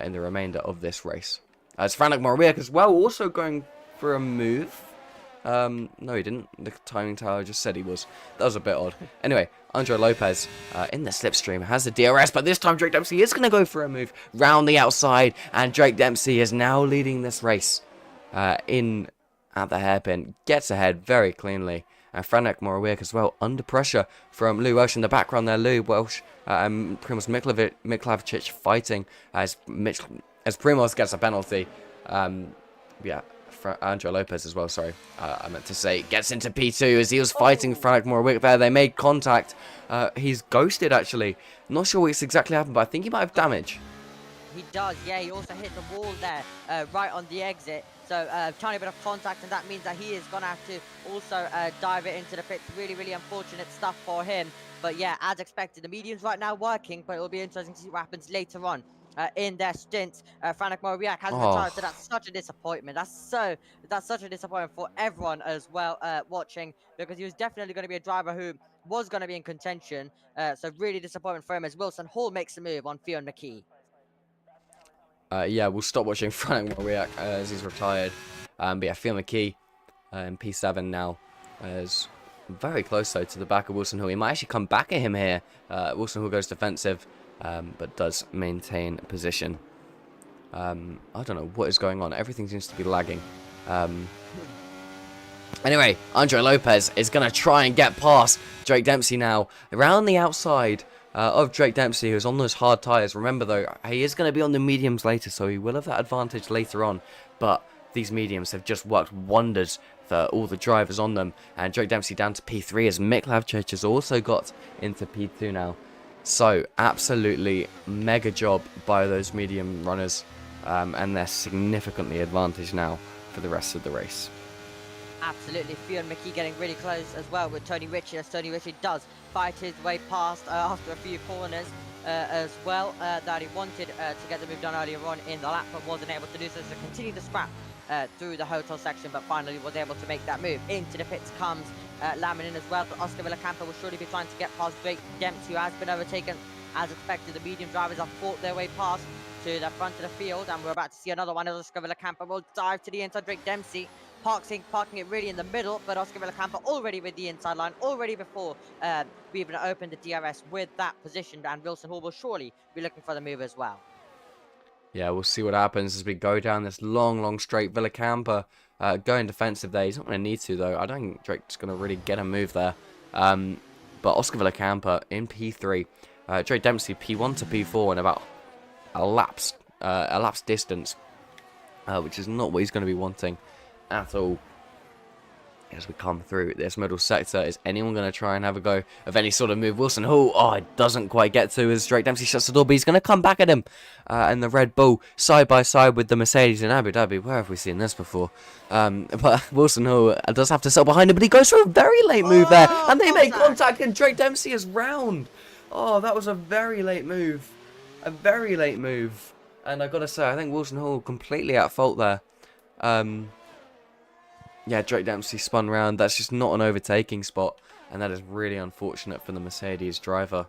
in the remainder of this race. As Franek Morawiecki as well, also going for a move. No, he didn't. The timing tower just said he was. That was a bit odd. Anyway, Andre Lopez in the slipstream has the DRS, but this time Drake Dempsey is going to go for a move round the outside, and Drake Dempsey is now leading this race in at the hairpin. Gets ahead very cleanly. And Franek Morawiecki as well, under pressure from Louis Welsh in the background there. Louis Welsh and Primoz Miklavičić fighting as Primoz gets a penalty. Yeah. Andre Lopez as well, sorry, I meant to say, gets into P2 as he was fighting Franek Morawiecki there. They made contact. He's ghosted, actually. Not sure what's exactly happened, but I think he might have damage. He does, yeah. He also hit the wall there, right on the exit. So, tiny bit of contact, and that means that he is going to have to also dive it into the pits. Really, really unfortunate stuff for him. But yeah, as expected, the medium's right now working, but it will be interesting to see what happens later on. In their stint, Franek Morawiecki has retired, so that's such a disappointment. That's such a disappointment for everyone as well watching, because he was definitely going to be a driver who was going to be in contention. So really disappointment for him as Wilson Hall makes a move on Fionn McKee. Yeah, we'll stop watching Franek Morawiecki as he's retired. But yeah, Fionn McKee in P7 now is very close though to the back of Wilson Hall. He might actually come back at him here. Wilson Hall goes defensive. But does maintain position. I don't know what is going on. Everything seems to be lagging. Anyway, Andre Lopez is going to try and get past Drake Dempsey now. Around the outside of Drake Dempsey, who's on those hard tyres. Remember, though, he is going to be on the mediums later, so he will have that advantage later on. But these mediums have just worked wonders for all the drivers on them. And Drake Dempsey down to P3 as Miklavičić has also got into P2 now. So, absolutely mega job by those medium runners, and they're significantly advantaged now for the rest of the race. Absolutely, Fionn McKee getting really close as well with Tony Ritchie, as Tony Ritchie does fight his way past after a few corners as well that he wanted to get the move done earlier on in the lap, but wasn't able to do so, so continue to scrap through the hotel section, but finally was able to make that move. Into the pits comes Laminin as well, but Oscar Villacampa will surely be trying to get past Drake Dempsey, who has been overtaken. As expected, the medium drivers have fought their way past to the front of the field, and we're about to see another one as Oscar Villacampa will dive to the inside. Drake Dempsey parking it really in the middle, but Oscar Villacampa already with the inside line, already before we even opened the DRS with that position, and Wilson Hall will surely be looking for the move as well. Yeah, we'll see what happens as we go down this long straight. Villacampa going defensive there. He's not going to need to, though. I don't think Drake's going to really get a move there. But Oscar Villacampa in P3. Drake Dempsey P1 to P4 in about a lapsed distance, which is not what he's going to be wanting at all. As we come through this middle sector, is anyone going to try and have a go of any sort of move? Wilson Hall, it doesn't quite get to as Drake Dempsey shuts the door, but he's going to come back at him. And the Red Bull side by side with the Mercedes in Abu Dhabi. Where have we seen this before? But Wilson Hall does have to settle behind him, but he goes for a very late move there. And they make contact, and Drake Dempsey is round. Oh, that was a very late move. A very late move. And I've got to say, I think Wilson Hall completely at fault there. Yeah, Drake Dempsey spun round. That's just not an overtaking spot. And that is really unfortunate for the Mercedes driver.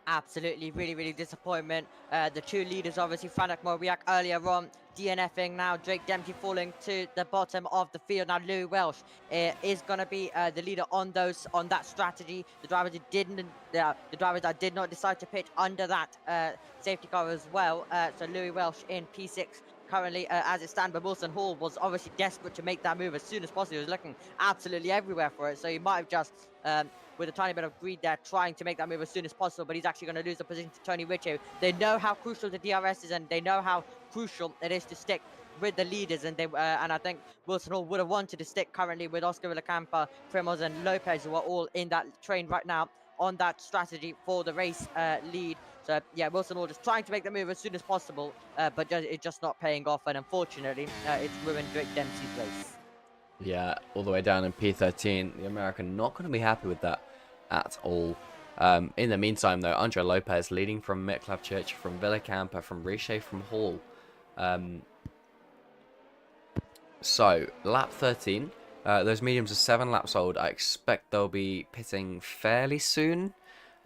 Absolutely, really disappointment. The two leaders, obviously, Franek Morawiecki earlier on, DNFing now. Drake Dempsey falling to the bottom of the field. Now Louis Welsh is going to be the leader on that strategy. The drivers that did not decide to pit under that safety car as well. So Louis Welsh in P6. Currently, as it stands, but Wilson Hall was obviously desperate to make that move as soon as possible. He was looking absolutely everywhere for it, so he might have just, with a tiny bit of greed there, trying to make that move as soon as possible, but he's actually going to lose the position to Tony Ritchie. They know how crucial the DRS is, and they know how crucial it is to stick with the leaders, and I think Wilson Hall would have wanted to stick currently with Oscar Villacampa, Primoz and Lopez, who are all in that train right now on that strategy for the race lead. So, yeah, Wilson Hall just trying to make the move as soon as possible, but it's just not paying off, and unfortunately, it's ruined Drake Dempsey's race. Yeah, all the way down in P13. The American not going to be happy with that at all. In the meantime, though, Andre Lopez leading from Miklavchich, from Villacampa, from Riche, from Hall. So, lap 13. Those mediums are 7 laps old. I expect they'll be pitting fairly soon.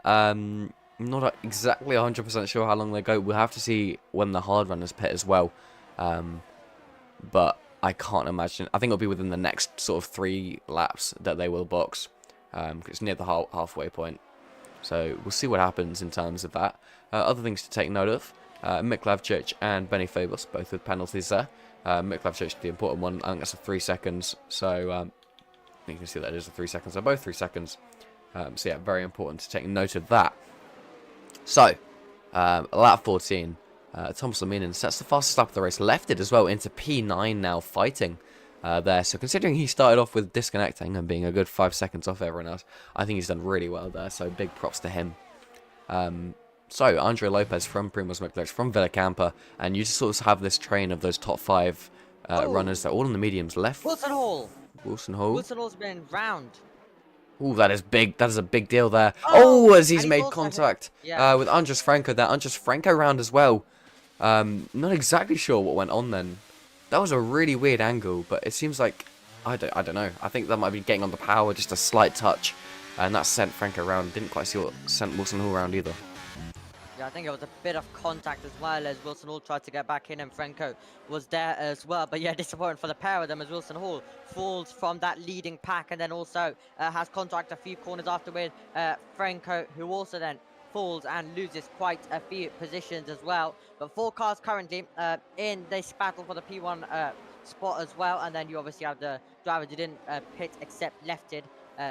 Not exactly 100% sure how long they go. We'll have to see when the hard runners pit as well. But I can't imagine. I think it'll be within the next sort of 3 laps that they will box. Cause it's near the halfway point. So we'll see what happens in terms of that. Other things to take note of. Miklavchich and Benny Fabus, both with penalties there. Miklavchich, the important one, I think that's a 3 seconds. So you can see that it is a 3 seconds. They're both 3 seconds. So yeah, very important to take note of that. So, lap 14, Thomas Laminen sets the fastest lap of the race, left it as well into P9 now, fighting there. So considering he started off with disconnecting and being a good 5 seconds off everyone else, I think he's done really well there, so big props to him. So, Andre Lopez from Primoz Roglic, from Villacampa, and you just sort of have this train of those top 5 runners. They're all in the mediums left. Wilson Hall. Wilson Hall. Wilson Hall's been round. Oh, that is big. That is a big deal there. Oh, as he's made contact yeah. with Andres Franco there. Andres Franco round as well. Not exactly sure what went on then. That was a really weird angle, but it seems like I don't know. I think that might be getting on the power, just a slight touch, and that sent Franco round. Didn't quite see what sent Wilson Hall round either. Yeah, I think it was a bit of contact as well as Wilson Hall tried to get back in and Franco was there as well. But yeah, disappointing for the pair of them as Wilson Hall falls from that leading pack and then also has contact a few corners after with Franco, who also then falls and loses quite a few positions as well. But 4 cars currently in this battle for the P1 spot as well. And then you obviously have the driver who didn't pit except lefted.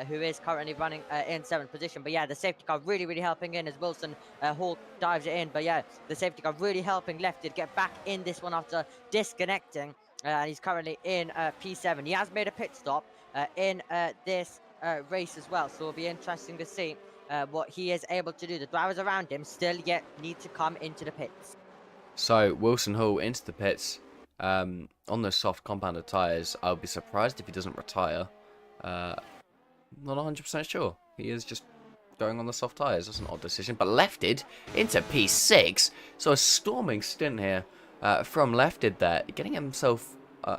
Who is currently running in 7th position. But yeah, the safety car really helping in as Wilson Hall dives it in. But yeah, the safety car really helping Lefted get back in this one after disconnecting. He's currently in P7. He has made a pit stop in this race as well. So it'll be interesting to see what he is able to do. The drivers around him still yet need to come into the pits. So Wilson Hall into the pits on those soft compounded tyres. I'll be surprised if he doesn't retire. Not 100% sure. He is just going on the soft tyres. That's an odd decision. But Lefted into P6. So a storming stint here from Lefted there. Getting himself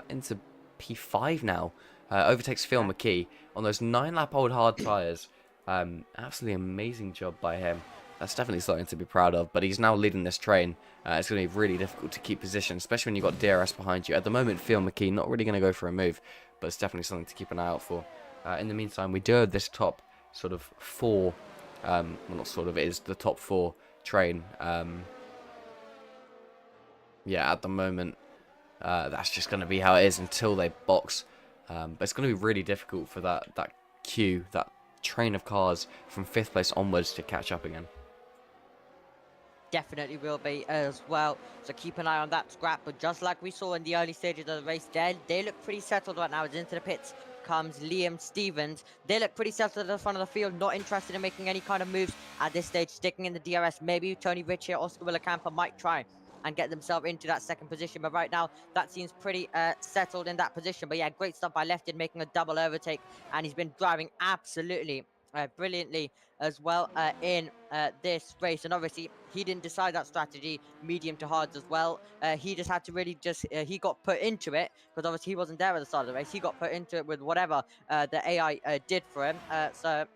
into P5 now. Overtakes Phil McKee on those 9-lap-old hard tyres. Absolutely amazing job by him. That's definitely something to be proud of. But he's now leading this train. It's going to be really difficult to keep position, especially when you've got DRS behind you. At the moment, Phil McKee not really going to go for a move. But it's definitely something to keep an eye out for. In the meantime, we do have this top sort of 4, well not sort of, it is the top 4 train. Yeah, at the moment, that's just going to be how it is until they box. But it's going to be really difficult for that queue, that train of cars from 5th place onwards to catch up again. Definitely will be as well. So keep an eye on that scrap. But just like we saw in the early stages of the race, they look pretty settled right now. It's into the pits comes Liam Stevens. They look pretty settled at the front of the field, not interested in making any kind of moves at this stage, sticking in the DRS. Maybe Tony Ritchie or Oscar Villacampa might try and get themselves into that 2nd position. But right now, that seems pretty settled in that position. But yeah, great stuff by Lefted, making a double overtake. And he's been driving absolutely brilliantly as well in this race. And obviously he didn't decide that strategy, medium to hards as well. He just had to really just he got put into it because obviously he wasn't there at the start of the race. He got put into it with whatever the AI did for him. So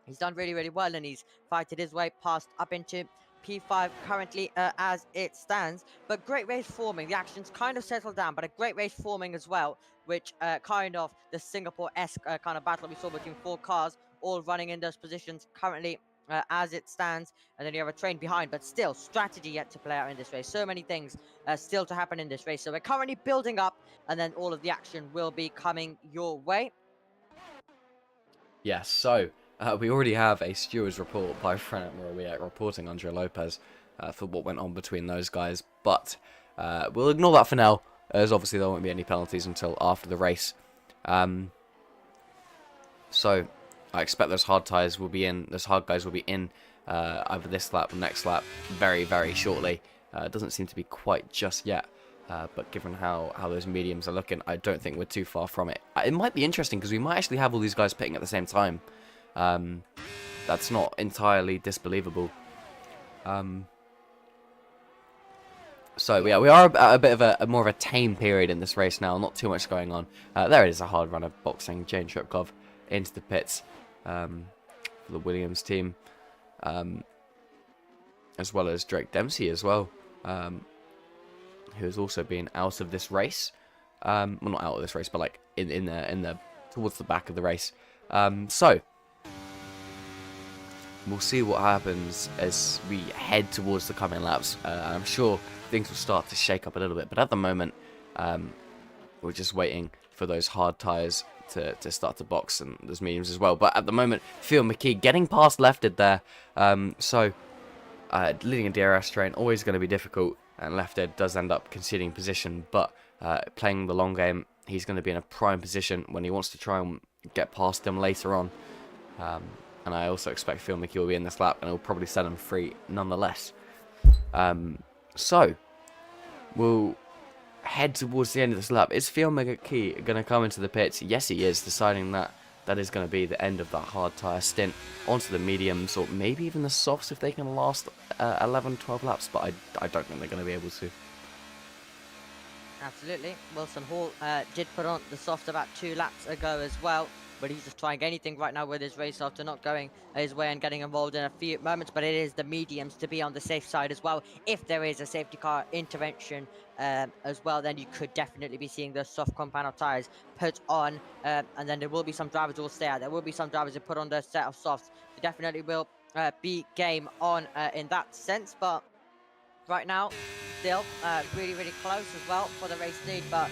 he's done really well, and he's fighted his way past up into P5 currently as it stands. But great race forming. The action's kind of settled down, but a great race forming as well, which kind of the Singapore-esque kind of battle we saw between 4 cars all running in those positions currently as it stands. And then you have a train behind, but still strategy yet to play out in this race. So many things still to happen in this race. So we're currently building up, and then all of the action will be coming your way. Yes, so we already have a stewards report by Frenette Morowiak reporting Andre Lopez for what went on between those guys. But we'll ignore that for now, as obviously there won't be any penalties until after the race. So I expect those hard tyres will be in, those hard guys will be in either this lap or next lap very shortly. It doesn't seem to be quite just yet. But given how those mediums are looking, I don't think we're too far from it. It might be interesting because we might actually have all these guys pitting at the same time. That's not entirely disbelievable. So yeah, we are at a bit of a more of a tame period in this race now. Not too much going on. There it is, a hard run of boxing. Jane Tripkov into the pits for the Williams team, as well as Drake Dempsey as well, who has also been out of this race. Well, not out of this race, but like in the towards the back of the race. So we'll see what happens as we head towards the coming laps. I'm sure things will start to shake up a little bit, but at the moment, we're just waiting for those hard tyres to start to box, and those mediums as well. But at the moment, Phil McKee getting past Lefted there. So leading a DRS train, always going to be difficult, and Lefted does end up conceding position, but playing the long game, he's going to be in a prime position when he wants to try and get past him later on. And I also expect Phil McKee will be in this lap, and he'll probably set him free nonetheless. So we'll head towards the end of this lap. Is Phil McKee going to come into the pits? Yes, he is, deciding that that is going to be the end of that hard tyre stint onto the mediums, or maybe even the softs if they can last 11, 12 laps, but I don't think they're going to be able to. Absolutely. Wilson Hall did put on the soft about 2 laps ago as well, but he's just trying anything right now with his race after not going his way and getting involved in a few moments. But it is the mediums to be on the safe side as well. If there is a safety car intervention as well, then you could definitely be seeing those soft compound of tyres put on, and then there will be some drivers who will stay out. There will be some drivers who put on their set of softs. So definitely will be game on in that sense. But right now, still really close as well for the race lead, but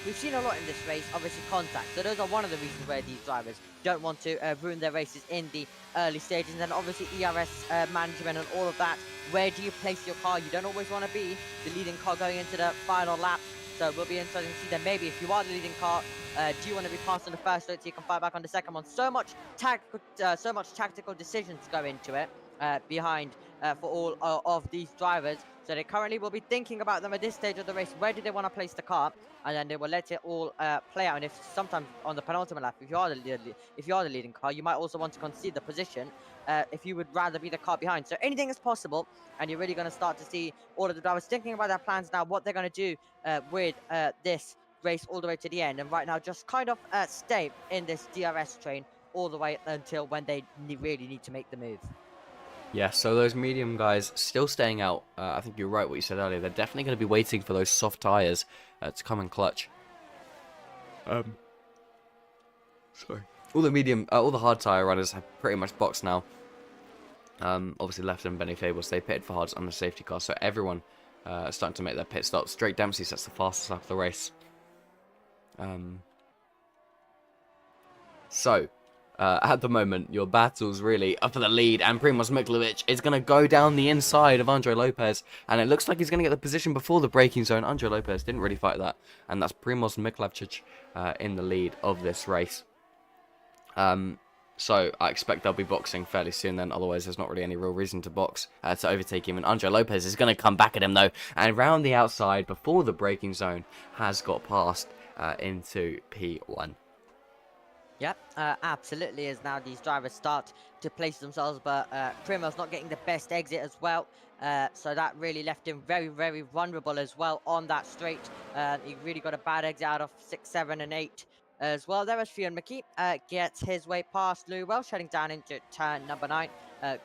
we've seen a lot in this race, obviously contact, so those are one of the reasons where these drivers don't want to ruin their races in the early stages. And then obviously ERS management and all of that. Where do you place your car? You don't always want to be the leading car going into the final lap, so it will be interesting to see then maybe if you are the leading car, do you want to be passed on the first straight so you can fight back on the second one? So much tactical decisions go into it behind for all of these drivers. So they currently will be thinking about them at this stage of the race. Where do they want to place the car? And then they will let it all play out. And if sometimes on the penultimate lap, if you are the leading car, you might also want to concede the position if you would rather be the car behind. So anything is possible, and you're really going to start to see all of the drivers thinking about their plans now, what they're going to do with this race all the way to the end. And right now, just kind of stay in this DRS train all the way until when they really need to make the move. Yeah, so those medium guys still staying out. I think you're right what you said earlier. They're definitely going to be waiting for those soft tyres to come in clutch. Sorry. All the hard tyre runners have pretty much boxed now. Obviously, Left and Benny Fables, they pitted for hards on the safety car, so everyone is starting to make their pit stops. Drake Dempsey sets the fastest lap of the race. At the moment, your battle's really up for the lead, and Primoz Miklovic is going to go down the inside of Andre Lopez, and it looks like he's going to get the position before the braking zone. Andre Lopez didn't really fight that, and that's Primoz Miklovic in the lead of this race. So I expect they'll be boxing fairly soon then, otherwise there's not really any real reason to box to overtake him. And Andre Lopez is going to come back at him though, and round the outside before the braking zone has got past into P1. Yep, absolutely, as now these drivers start to place themselves, but Primoz not getting the best exit as well, so that really left him very vulnerable as well on that straight. He really got a bad exit out of 6, 7 and 8 as well. There was Fionn McKee, gets his way past Louis Welsh, heading down into turn number 9.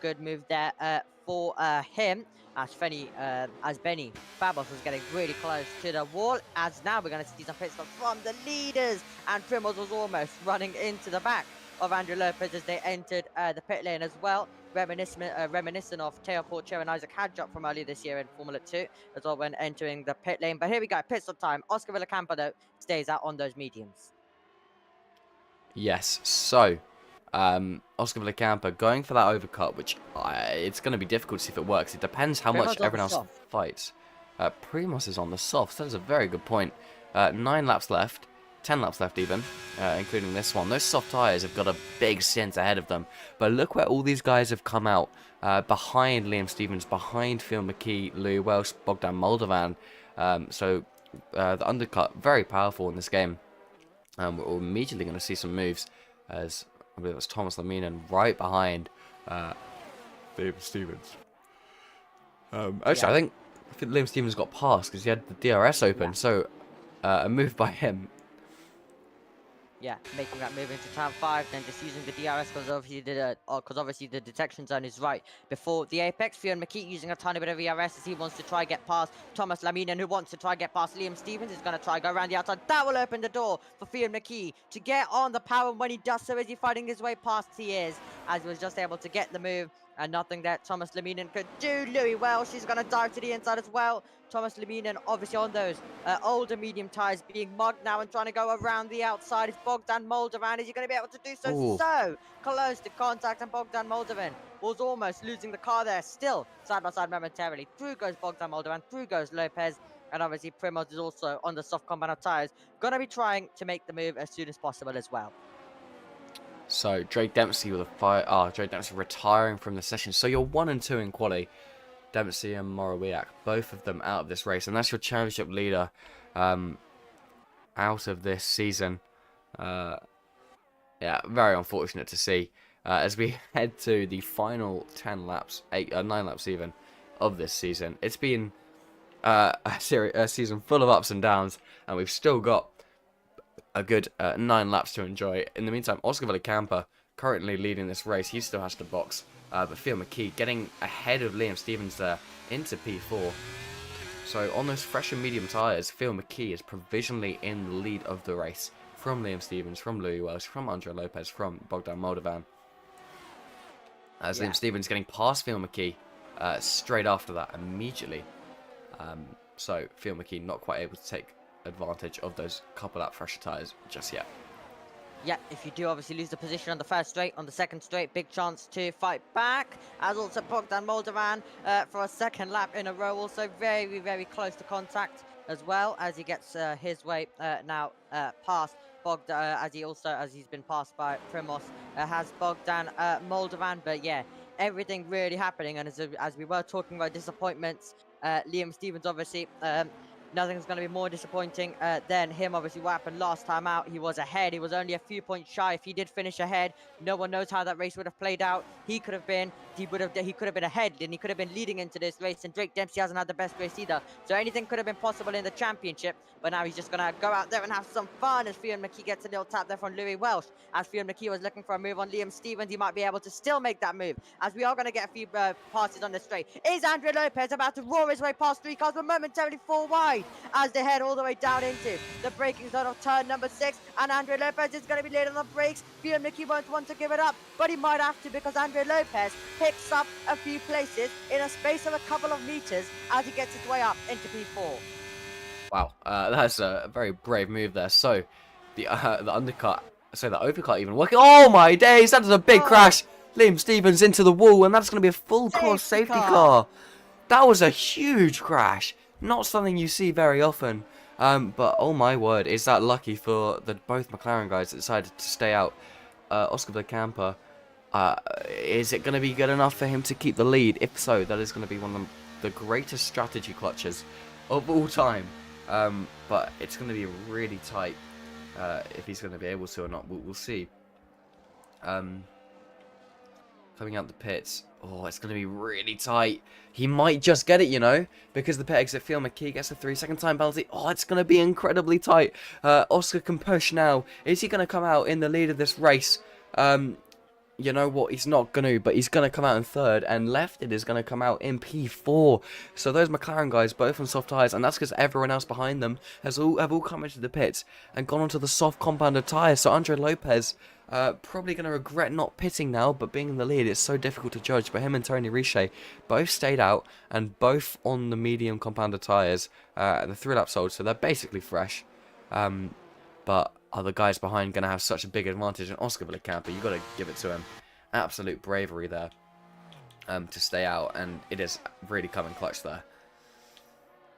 Good move there for him, as Benny Fabos was getting really close to the wall. As now we're going to see some pit stops from the leaders, and Primoz was almost running into the back of Andrew Lopez as they entered the pit lane as well. Reminiscent of Teo Porcher and Isaac Hadjot from earlier this year in Formula 2 as well when entering the pit lane. But here we go, pit stop time. Oscar Villacampa though stays out on those mediums. Yes, so Oscar Villacampa going for that overcut, which it's going to be difficult to see if it works. It depends how much everyone else fights. Primoz is on the softs. That is a very good point. 9 laps left, 10 laps left even, including this one. Those soft tyres have got a big stint ahead of them. But look where all these guys have come out. Behind Liam Stevens, behind Phil McKee, Louis Welsh, Bogdan Moldovan. So the undercut, very powerful in this game. We're immediately going to see some moves, as I believe it was Thomas Laminen right behind Liam Stevens. Actually, I think Liam Stevens got past because he had the DRS open, so a move by him. Yeah, making that move into turn 5, then just using the DRS because obviously the detection zone is right before the apex. Fionn McKee using a tiny bit of ERS as he wants to try get past Thomas Laminen, who wants to try get past Liam Stevens. Is going to try go around the outside. That will open the door for Fionn McKee to get on the power. When he does so, is he fighting his way past? He is, as he was just able to get the move. And nothing that Thomas Laminen could do. Louis Welsh is going to dive to the inside as well. Thomas Laminen obviously on those older medium tires, being mugged now and trying to go around the outside. It's Bogdan Moldovan. Is he going to be able to do so? Ooh. So close to contact, and Bogdan Moldovan was almost losing the car there. Still side by side momentarily. Through goes Bogdan Moldovan. Through goes Lopez. And obviously Primoz is also on the soft compound of tires. Going to be trying to make the move as soon as possible as well. So Drake Dempsey with a fire. Drake Dempsey retiring from the session. So you're 1 and 2 in quali. Dempsey and Morowiak, both of them out of this race, and that's your championship leader out of this season. Yeah, very unfortunate to see as we head to the final 10 laps, 9 laps even, of this season. It's been a season full of ups and downs, and we've still got a good 9 laps to enjoy. In the meantime, Oscar Villacampa currently leading this race. He still has to box. But Fionn McKee getting ahead of Liam Stevens there into P4. So on those fresh and medium tyres, Fionn McKee is provisionally in the lead of the race from Liam Stevens, from Louis Welsh, from Andre Lopez, from Bogdan Moldovan. As Liam Stevens getting past Fionn McKee straight after that immediately. So Fionn McKee not quite able to take advantage of those couple of fresher tyres just yet. Yeah, if you do obviously lose the position on the first straight, on the second straight, big chance to fight back. As also Bogdan Moldovan for a second lap in a row, also very, very close to contact as well, as he gets his way now past Bogdan, as he's been passed by Primoz, has Bogdan Moldovan. But yeah, everything really happening, and as we were talking about disappointments, Liam Stevens obviously. Nothing's going to be more disappointing than him. Obviously, what happened last time out, he was ahead. He was only a few points shy. If he did finish ahead, no one knows how that race would have played out. He could have been ahead, and he could have been leading into this race. And Drake Dempsey hasn't had the best race either. So anything could have been possible in the championship. But now he's just going to go out there and have some fun as Fionn McKee gets a little tap there from Louis Welsh. As Fionn McKee was looking for a move on Liam Stevens, he might be able to still make that move. As we are going to get a few passes on the straight. Is Andre Lopez about to roar his way past 3 cars, but momentarily 4 wide as they head all the way down into the braking zone of turn number 6. And Andre Lopez is going to be late on the brakes. Fionn McKee won't want to give it up, but he might have to, because Andre Lopez picks up a few places in a space of a couple of meters as he gets his way up into P4. Wow, that's a very brave move there. So the undercut, the overcut even working. Oh my days, that is a big crash. Liam Stevens into the wall, and that's going to be a full course safety car. That was a huge crash. Not something you see very often. But oh my word, is that lucky for the both McLaren guys that decided to stay out. Oscar Villacampa, is it going to be good enough for him to keep the lead? If so, that is going to be one of the greatest strategy clutches of all time. But it's going to be really tight if he's going to be able to or not. We'll see. Coming out the pits. Oh, it's going to be really tight. He might just get it, you know, because the pit exit, Fionn McKee gets a 3-second time penalty. Oh, it's going to be incredibly tight. Oscar can push now. Is he going to come out in the lead of this race? You know what? He's not going to, but he's going to come out in 3rd, and Lefted is going to come out in P4. So those McLaren guys, both on soft tyres, and that's because everyone else behind them have all come into the pits and gone onto the soft compounded tyres. So Andre Lopez probably going to regret not pitting now, but being in the lead, it's so difficult to judge. But him and Tony Richer both stayed out, and both on the medium compounded tyres, the 3-lap sold, so they're basically fresh. But are the guys behind going to have such a big advantage? And Oscar Villacampa, you've got to give it to him. Absolute bravery there to stay out, and it is really coming clutch there.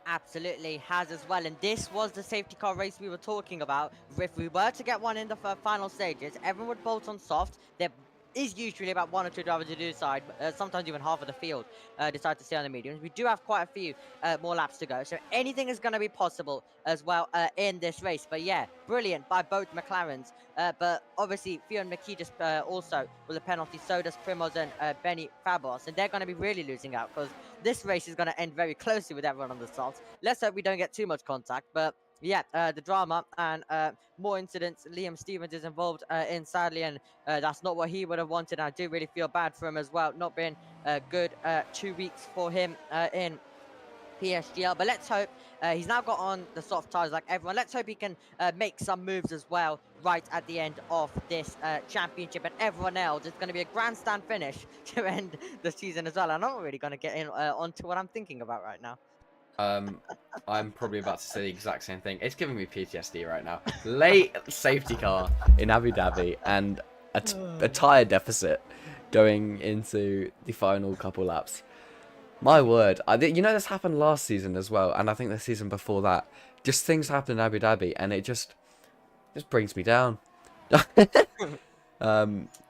Absolutely has as well, and this was the safety car race we were talking about. If we were to get one in the final stages, everyone would bolt on soft. They're is usually about 1 or 2 drivers to do side, sometimes even half of the field decide to stay on the mediums. We do have quite a few more laps to go, so anything is going to be possible as well in this race. But yeah, brilliant by both McLarens. But obviously, Theo and McKee just also with a penalty, so does Primoz and Benny Fabos, and they're going to be really losing out because this race is going to end very closely with everyone on the softs. Let's hope we don't get too much contact, but yeah, the drama and more incidents Liam Stevens is involved in, sadly, and that's not what he would have wanted. I do really feel bad for him as well. Not been a good 2 weeks for him in PSGL, but let's hope he's now got on the soft tires like everyone. Let's hope he can make some moves as well right at the end of this championship, and everyone else. It's going to be a grandstand finish to end the season as well. And I'm not really going to get in onto what I'm thinking about right now. I'm probably about to say the exact same thing. It's giving me PTSD right now. Late safety car in Abu Dhabi and a tyre deficit going into the final couple laps. My word. You know, this happened last season as well, and I think the season before that. Just things happen in Abu Dhabi, and it just brings me down.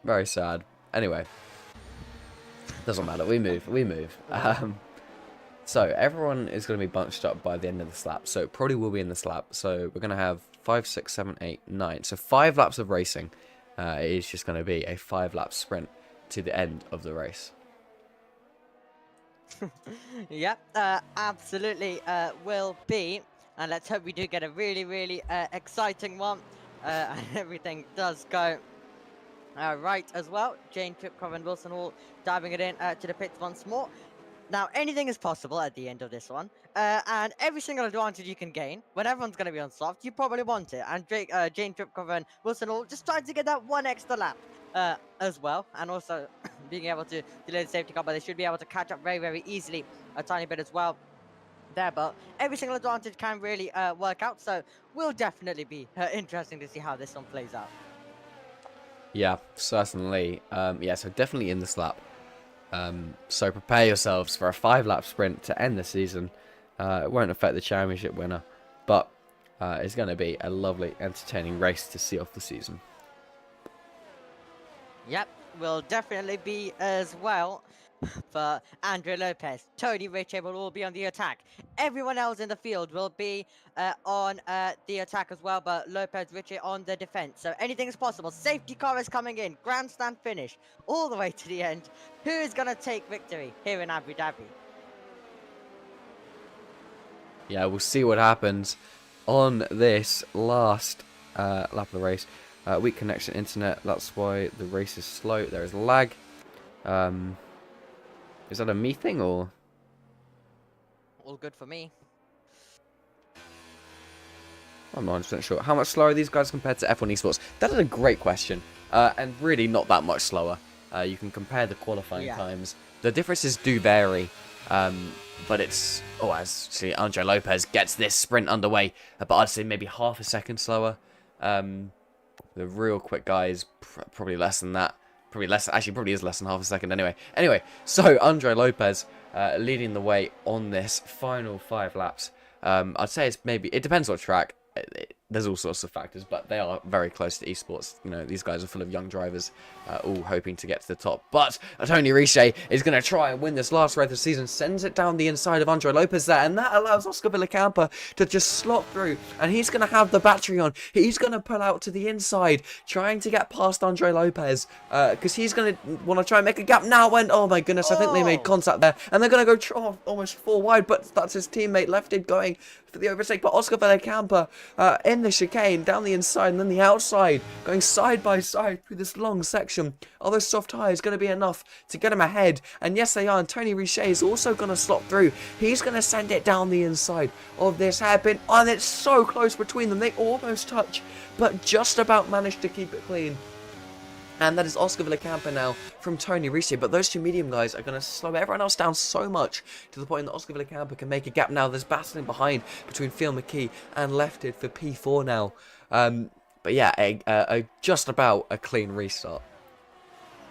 Very sad. Anyway. Doesn't matter. We move. So, everyone is going to be bunched up by the end of this lap. So, it probably will be in this lap. So, we're going to have 5, 6, 7, 8, 9. So, 5 laps of racing. It is just going to be a 5-lap sprint to the end of the race. Yep, absolutely will be. And let's hope we do get a really, really exciting one. And everything does go right as well. Jane, Tripkov and Wilson all diving it in to the pits once more. Now, anything is possible at the end of this one. And every single advantage you can gain, when everyone's going to be on soft, you probably want it. And Jane Tripkov and Wilson all just trying to get that one extra lap as well. And also being able to delay the safety car, but they should be able to catch up very, very easily a tiny bit as well there. But every single advantage can really work out. So will definitely be interesting to see how this one plays out. Yeah, certainly. Yeah, so definitely in this lap. So prepare yourselves for a 5-lap sprint to end the season. It won't affect the championship winner, but it's going to be a lovely, entertaining race to see off the season. Yep, will definitely be as well. For Andre Lopez, Tony Ritchie will all be on the attack. Everyone else in the field will be on the attack as well, but Lopez, Ritchie on the defense. So anything is possible. Safety car is coming in. Grandstand finish all the way to the end. Who is going to take victory here in Abu Dhabi? Yeah, we'll see what happens on this last lap of the race. Weak connection internet, that's why the race is slow. There is lag. Is that a me thing or? All good for me. I'm not 100% sure. How much slower are these guys compared to F1 Esports? That is a great question. And really not that much slower. You can compare the qualifying times. The differences do vary. But it's... Oh, actually, Andre Lopez gets this sprint underway. But I'd say maybe half a second slower. The real quick guy is probably less than that. Probably less, actually probably is less than half a second anyway. So Andre Lopez leading the way on this final 5 laps. I'd say it's maybe, it depends on track. There's all sorts of factors, but they are very close to esports. You know, these guys are full of young drivers, all hoping to get to the top. But Tony Ritchie is going to try and win this last race of the season, sends it down the inside of Andre Lopez there, and that allows Oscar Villacampa to just slot through, and he's going to have the battery on. He's going to pull out to the inside, trying to get past Andre Lopez, because he's going to want to try and make a gap now. When, oh my goodness, I think they made contact there, and they're going to go almost 4 wide, but that's his teammate Lefted going for the overtake. But Oscar Villacampa in the chicane down the inside and then the outside, going side by side through this long section. Are those soft tyres going to be enough to get him ahead? And yes, they are. And Tony Ritchie is also going to slot through. He's going to send it down the inside of this hairpin, and it's so close between them. They almost touch, but just about managed to keep it clean. And that is Oscar Villacampa now from Tony Ritchie. But those two medium guys are going to slow everyone else down so much to the point that Oscar Villacampa can make a gap now. There's battling behind between Phil McKee and Lefted for P4 now. But yeah, just about a clean restart.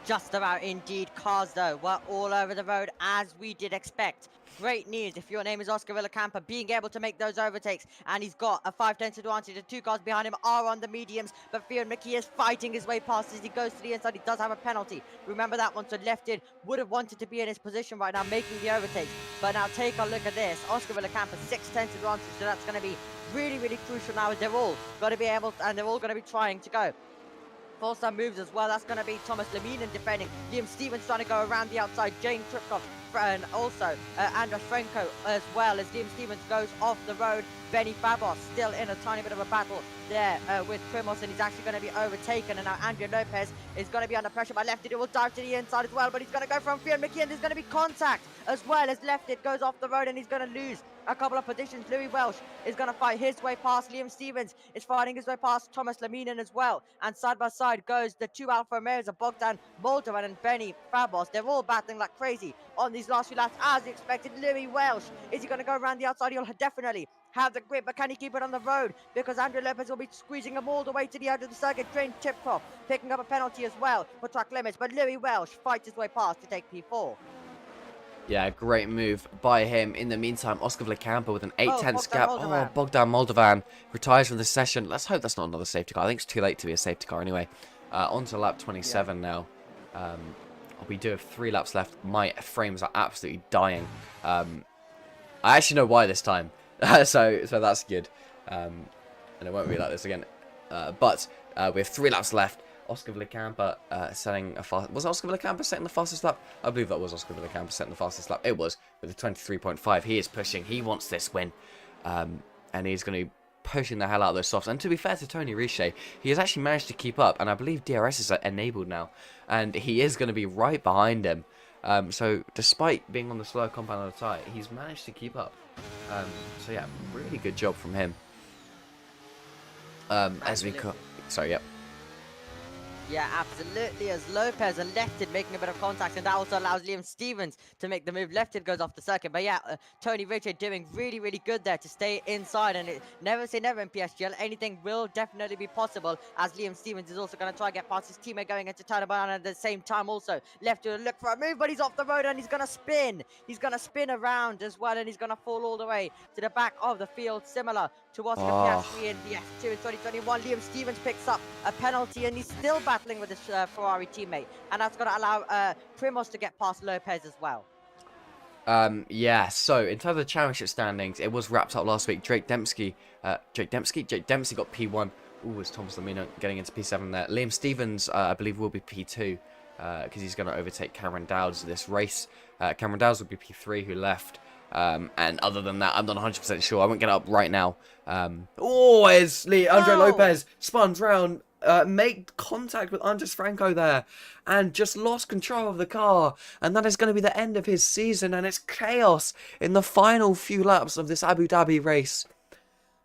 Just about indeed. Cars, though, were all over the road, as we did expect. Great news if your name is Oscar Villacampa, being able to make those overtakes, and he's got a 5/10 advantage. The 2 cars behind him are on the mediums, but Fion McKee is fighting his way past as he goes to the inside. He does have a penalty. Remember that one, so Lefted would have wanted to be in his position right now, making the overtakes. But now take a look at this. Oscar Villacampa, 6/10 advantage, so that's going to be really, really crucial now. They're all going to be able, and they're all going to be trying to go for some moves as well. That's going to be Thomas Leminen defending. Liam Stevens trying to go around the outside. Jane Tripkov and also Andras Frenko as well as Liam Stevens goes off the road. Benny Fabos still in a tiny bit of a battle there with Primos, and he's actually going to be overtaken. And now Andrea Lopez is going to be under pressure by Lefted. It will dive to the inside as well, but he's going to go from Fion McKee, and there's going to be contact as well as Lefted goes off the road, and he's going to lose a couple of positions. Louis Welsh is going to fight his way past. Liam Stevens is fighting his way past Thomas Leminen as well. And side by side goes the 2 Alfa Romeos of Bogdan Moldovan and Benny Fabos. They're all battling like crazy on these last few laps as expected. Louis Welsh, is he going to go around the outside? He'll definitely have the grip, but can he keep it on the road? Because Andrew Lopez will be squeezing him all the way to the edge of the circuit. Jane Tipcroft picking up a penalty as well for track limits, but Louis Welsh fights his way past to take P4. Yeah, great move by him. In the meantime, Oscar Villacampa with an 8/10 gap. Moldovan. Oh, Bogdan Moldovan retires from the session. Let's hope that's not another safety car. I think it's too late to be a safety car anyway. On to lap 27 now. We do have 3 laps left. My frames are absolutely dying. I actually know why this time. so that's good. And it won't be like this again. But we have 3 laps left. Oscar Villacampa setting a fast... Was Oscar Villacampa setting the fastest lap? I believe that was Oscar Villacampa setting the fastest lap. It was, with a 23.5. He is pushing. He wants this win. And he's going to be pushing the hell out of those softs. And to be fair to Tony Richer, he has actually managed to keep up. And I believe DRS is enabled now. And he is going to be right behind him. So despite being on the slower compound of the tyre, he's managed to keep up. So yeah, really good job from him. As we... Sorry, yep. Yeah, absolutely, as Lopez and Lefted making a bit of contact, and that also allows Liam Stevens to make the move. Lefted goes off the circuit, but yeah, Tony Richer doing really, really good there to stay inside, and never say never in PSGL. Anything will definitely be possible, as Liam Stevens is also going to try and get past his teammate going into turnabout, and at the same time also Lefted will look for a move, but he's off the road, and he's going to spin. He's going to spin around as well, and he's going to fall all the way to the back of the field, similar to what's the Piastri in the F2 in 2021. Liam Stevens picks up a penalty, and he's still battling with his Ferrari teammate, and that's going to allow Primos to get past Lopez as well. Yeah, so in terms of the championship standings, it was wrapped up last week. Jake Dempsey got P1. Ooh, is Thomas Lemina getting into P7 there. Liam Stevens, I believe, will be P2 because he's going to overtake Cameron Dowds this race. Cameron Dowds will be P3, who left. And other than that, I'm not 100% sure. I won't get it up right now. It's Andre Lopez spins round, made contact with Andres Franco there, and just lost control of the car. And that is going to be the end of his season, and it's chaos in the final few laps of this Abu Dhabi race.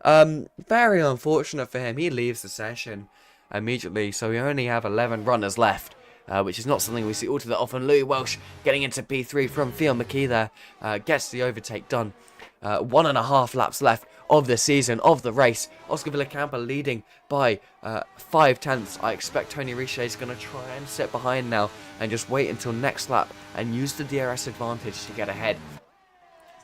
Very unfortunate for him. He leaves the session immediately, so we only have 11 runners left. Which is not something we see all too that often. Louis Welsh getting into P3 from Fion McKee there. Gets the overtake done. 1.5 laps left of the season, of the race. Oscar Villacampa leading by 5/10. I expect Tony Richer is going to try and sit behind now and just wait until next lap and use the DRS advantage to get ahead.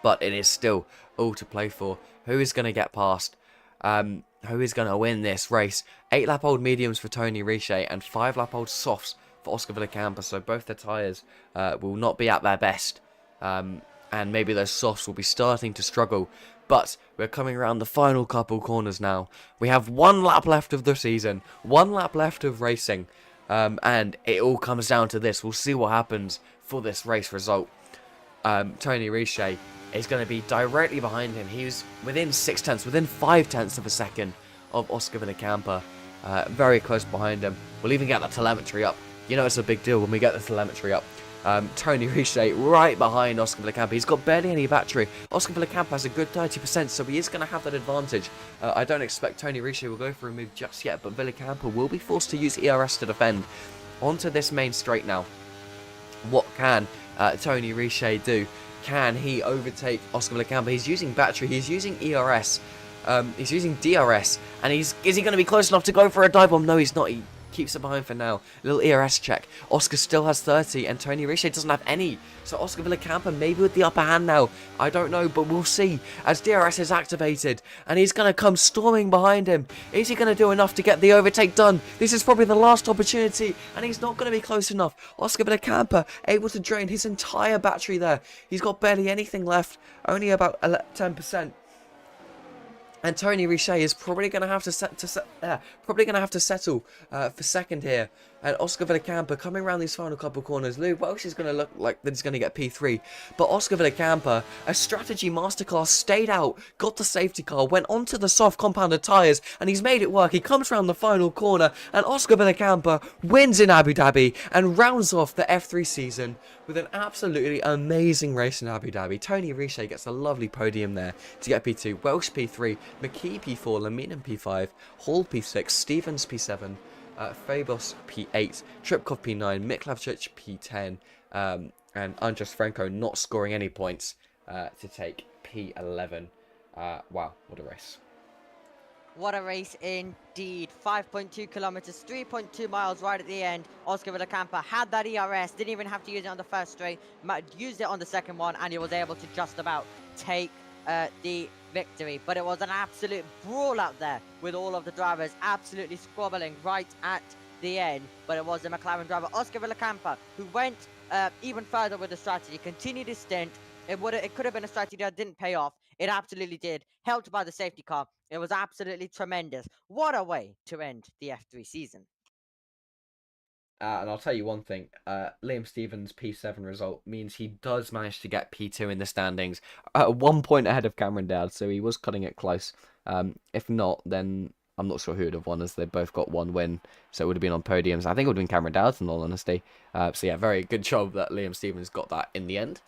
But it is still all to play for. Who is going to get past? Who is going to win this race? 8-lap-old mediums for Tony Richer and 5-lap-old softs for Oscar Villacampa, so both their tyres will not be at their best, and maybe those softs will be starting to struggle, but we're coming around the final couple corners now. We have 1 lap left of the season, 1 lap left of racing, and it all comes down to this. We'll see what happens for this race result. Tony Richer is going to be directly behind him. He was within 6/10, within 5/10 of a second of Oscar Villacampa, very close behind him. We'll even get that telemetry up. You know it's a big deal when we get the telemetry up. Tony Richer right behind Oscar Villacampa. He's got barely any battery. Oscar Villacampa has a good 30%, so he is going to have that advantage. I don't expect Tony Richer will go for a move just yet, but Villacampa will be forced to use ERS to defend. Onto this main straight now. What can Tony Richer do? Can he overtake Oscar Villacampa? He's using battery, he's using ERS, he's using DRS, and is he going to be close enough to go for a dive bomb? No, he's not. keeps it behind for now. Little ERS check. Oscar still has 30 and Tony Riche doesn't have any. So Oscar Villacampa maybe with the upper hand now. I don't know, but we'll see as DRS is activated and he's going to come storming behind him. Is he going to do enough to get the overtake done? This is probably the last opportunity and he's not going to be close enough. Oscar Villacampa able to drain his entire battery there. He's got barely anything left, only about 10%. And Tony Riche is probably going to have to settle for second here. And Oscar Villacampa coming around these final couple corners. Lou Welsh is going to look like that he's going to get P3. But Oscar Villacampa, a strategy masterclass, stayed out, got the safety car, went onto the soft compounded tyres, and he's made it work. He comes around the final corner, and Oscar Villacampa wins in Abu Dhabi and rounds off the F3 season with an absolutely amazing race in Abu Dhabi. Tony Riche gets a lovely podium there to get P2. Welsh P3, McKee P4, Laminen P5, Hall P6, Stevens P7, Fabos P8, Tripkov P9, Miklavcic P10, and Andres Franco not scoring any points to take P11. Wow, what a race. What a race indeed. 5.2 kilometers, 3.2 miles right at the end. Oscar Villacampa had that ERS, didn't even have to use it on the first straight, used it on the second one, and he was able to just about take the victory. But it was an absolute brawl out there with all of the drivers absolutely squabbling right at the end. But it was the McLaren driver Oscar Villacampa who went even further with the strategy, continued his stint. It could have been a strategy that didn't pay off. It absolutely did, helped by the safety car. It was absolutely tremendous. What a way to end the F3 season. And I'll tell you one thing, Liam Stevens' P7 result means he does manage to get P2 in the standings, 1 point ahead of Cameron Dowd, so he was cutting it close. If not, then I'm not sure who would have won, as they both got one win, so it would have been on podiums. I think it would have been Cameron Dowd, in all honesty. So yeah, very good job that Liam Stevens got that in the end.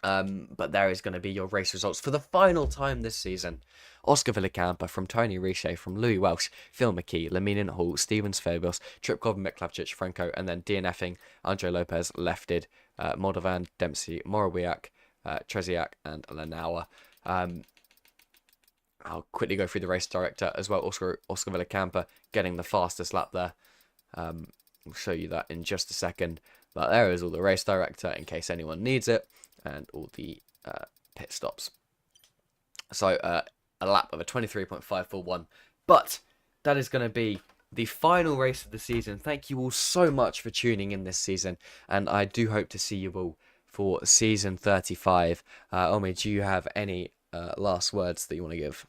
But there is going to be your race results for the final time this season. Oscar Villacampa from Tony Riche, from Louis Welsh, Phil McKee, Laminen Hall, Stevens Fabos, Tripkov, Miklavcic, Franco, and then DNFing Andre Lopez, Lefted, Moldovan, Dempsey, Morawiak, Treziak, and Lanawa. I'll quickly go through the race director as well. Oscar Villacampa getting the fastest lap there. We'll show you that in just a second. But there is all the race director in case anyone needs it, and all the pit stops. So a lap of a 23.541. But that is going to be the final race of the season. Thank you all so much for tuning in this season, and I do hope to see you all for season 35. Omi, do you have any last words that you want to give?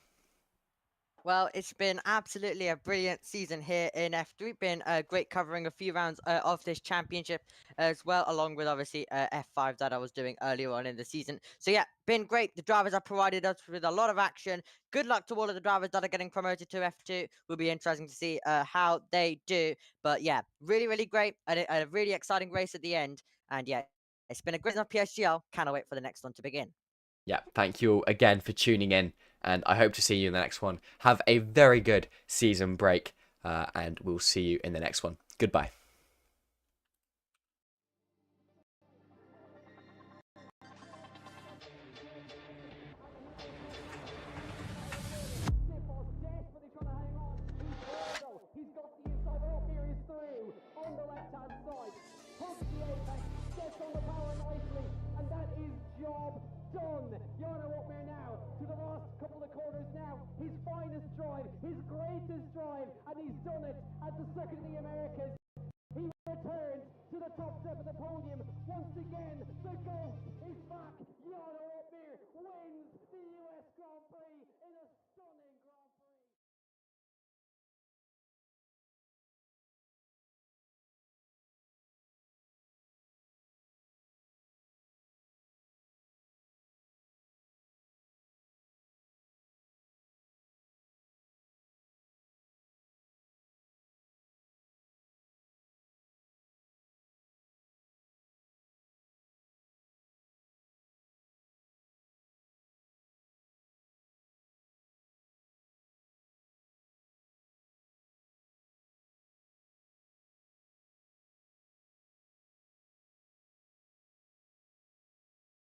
Well, it's been absolutely a brilliant season here in F3. Been great covering a few rounds of this championship as well, along with obviously F5 that I was doing earlier on in the season. So yeah, been great. The drivers have provided us with a lot of action. Good luck to all of the drivers that are getting promoted to F2. Will be interesting to see how they do. But yeah, really, really great. A really exciting race at the end. And yeah, it's been a great on PSGL. Cannot wait for the next one to begin. Yeah, thank you all again for tuning in, and I hope to see you in the next one. Have a very good season break, and we'll see you in the next one. Goodbye. He's got the inside off, here he's through, on the left-hand side, hooks the apex, gets on the power nicely, and that is job done. Jarno Opmeer now, to the last couple of corners now, his finest drive, his greatest drive, and he's done it at the Circuit of the Americas.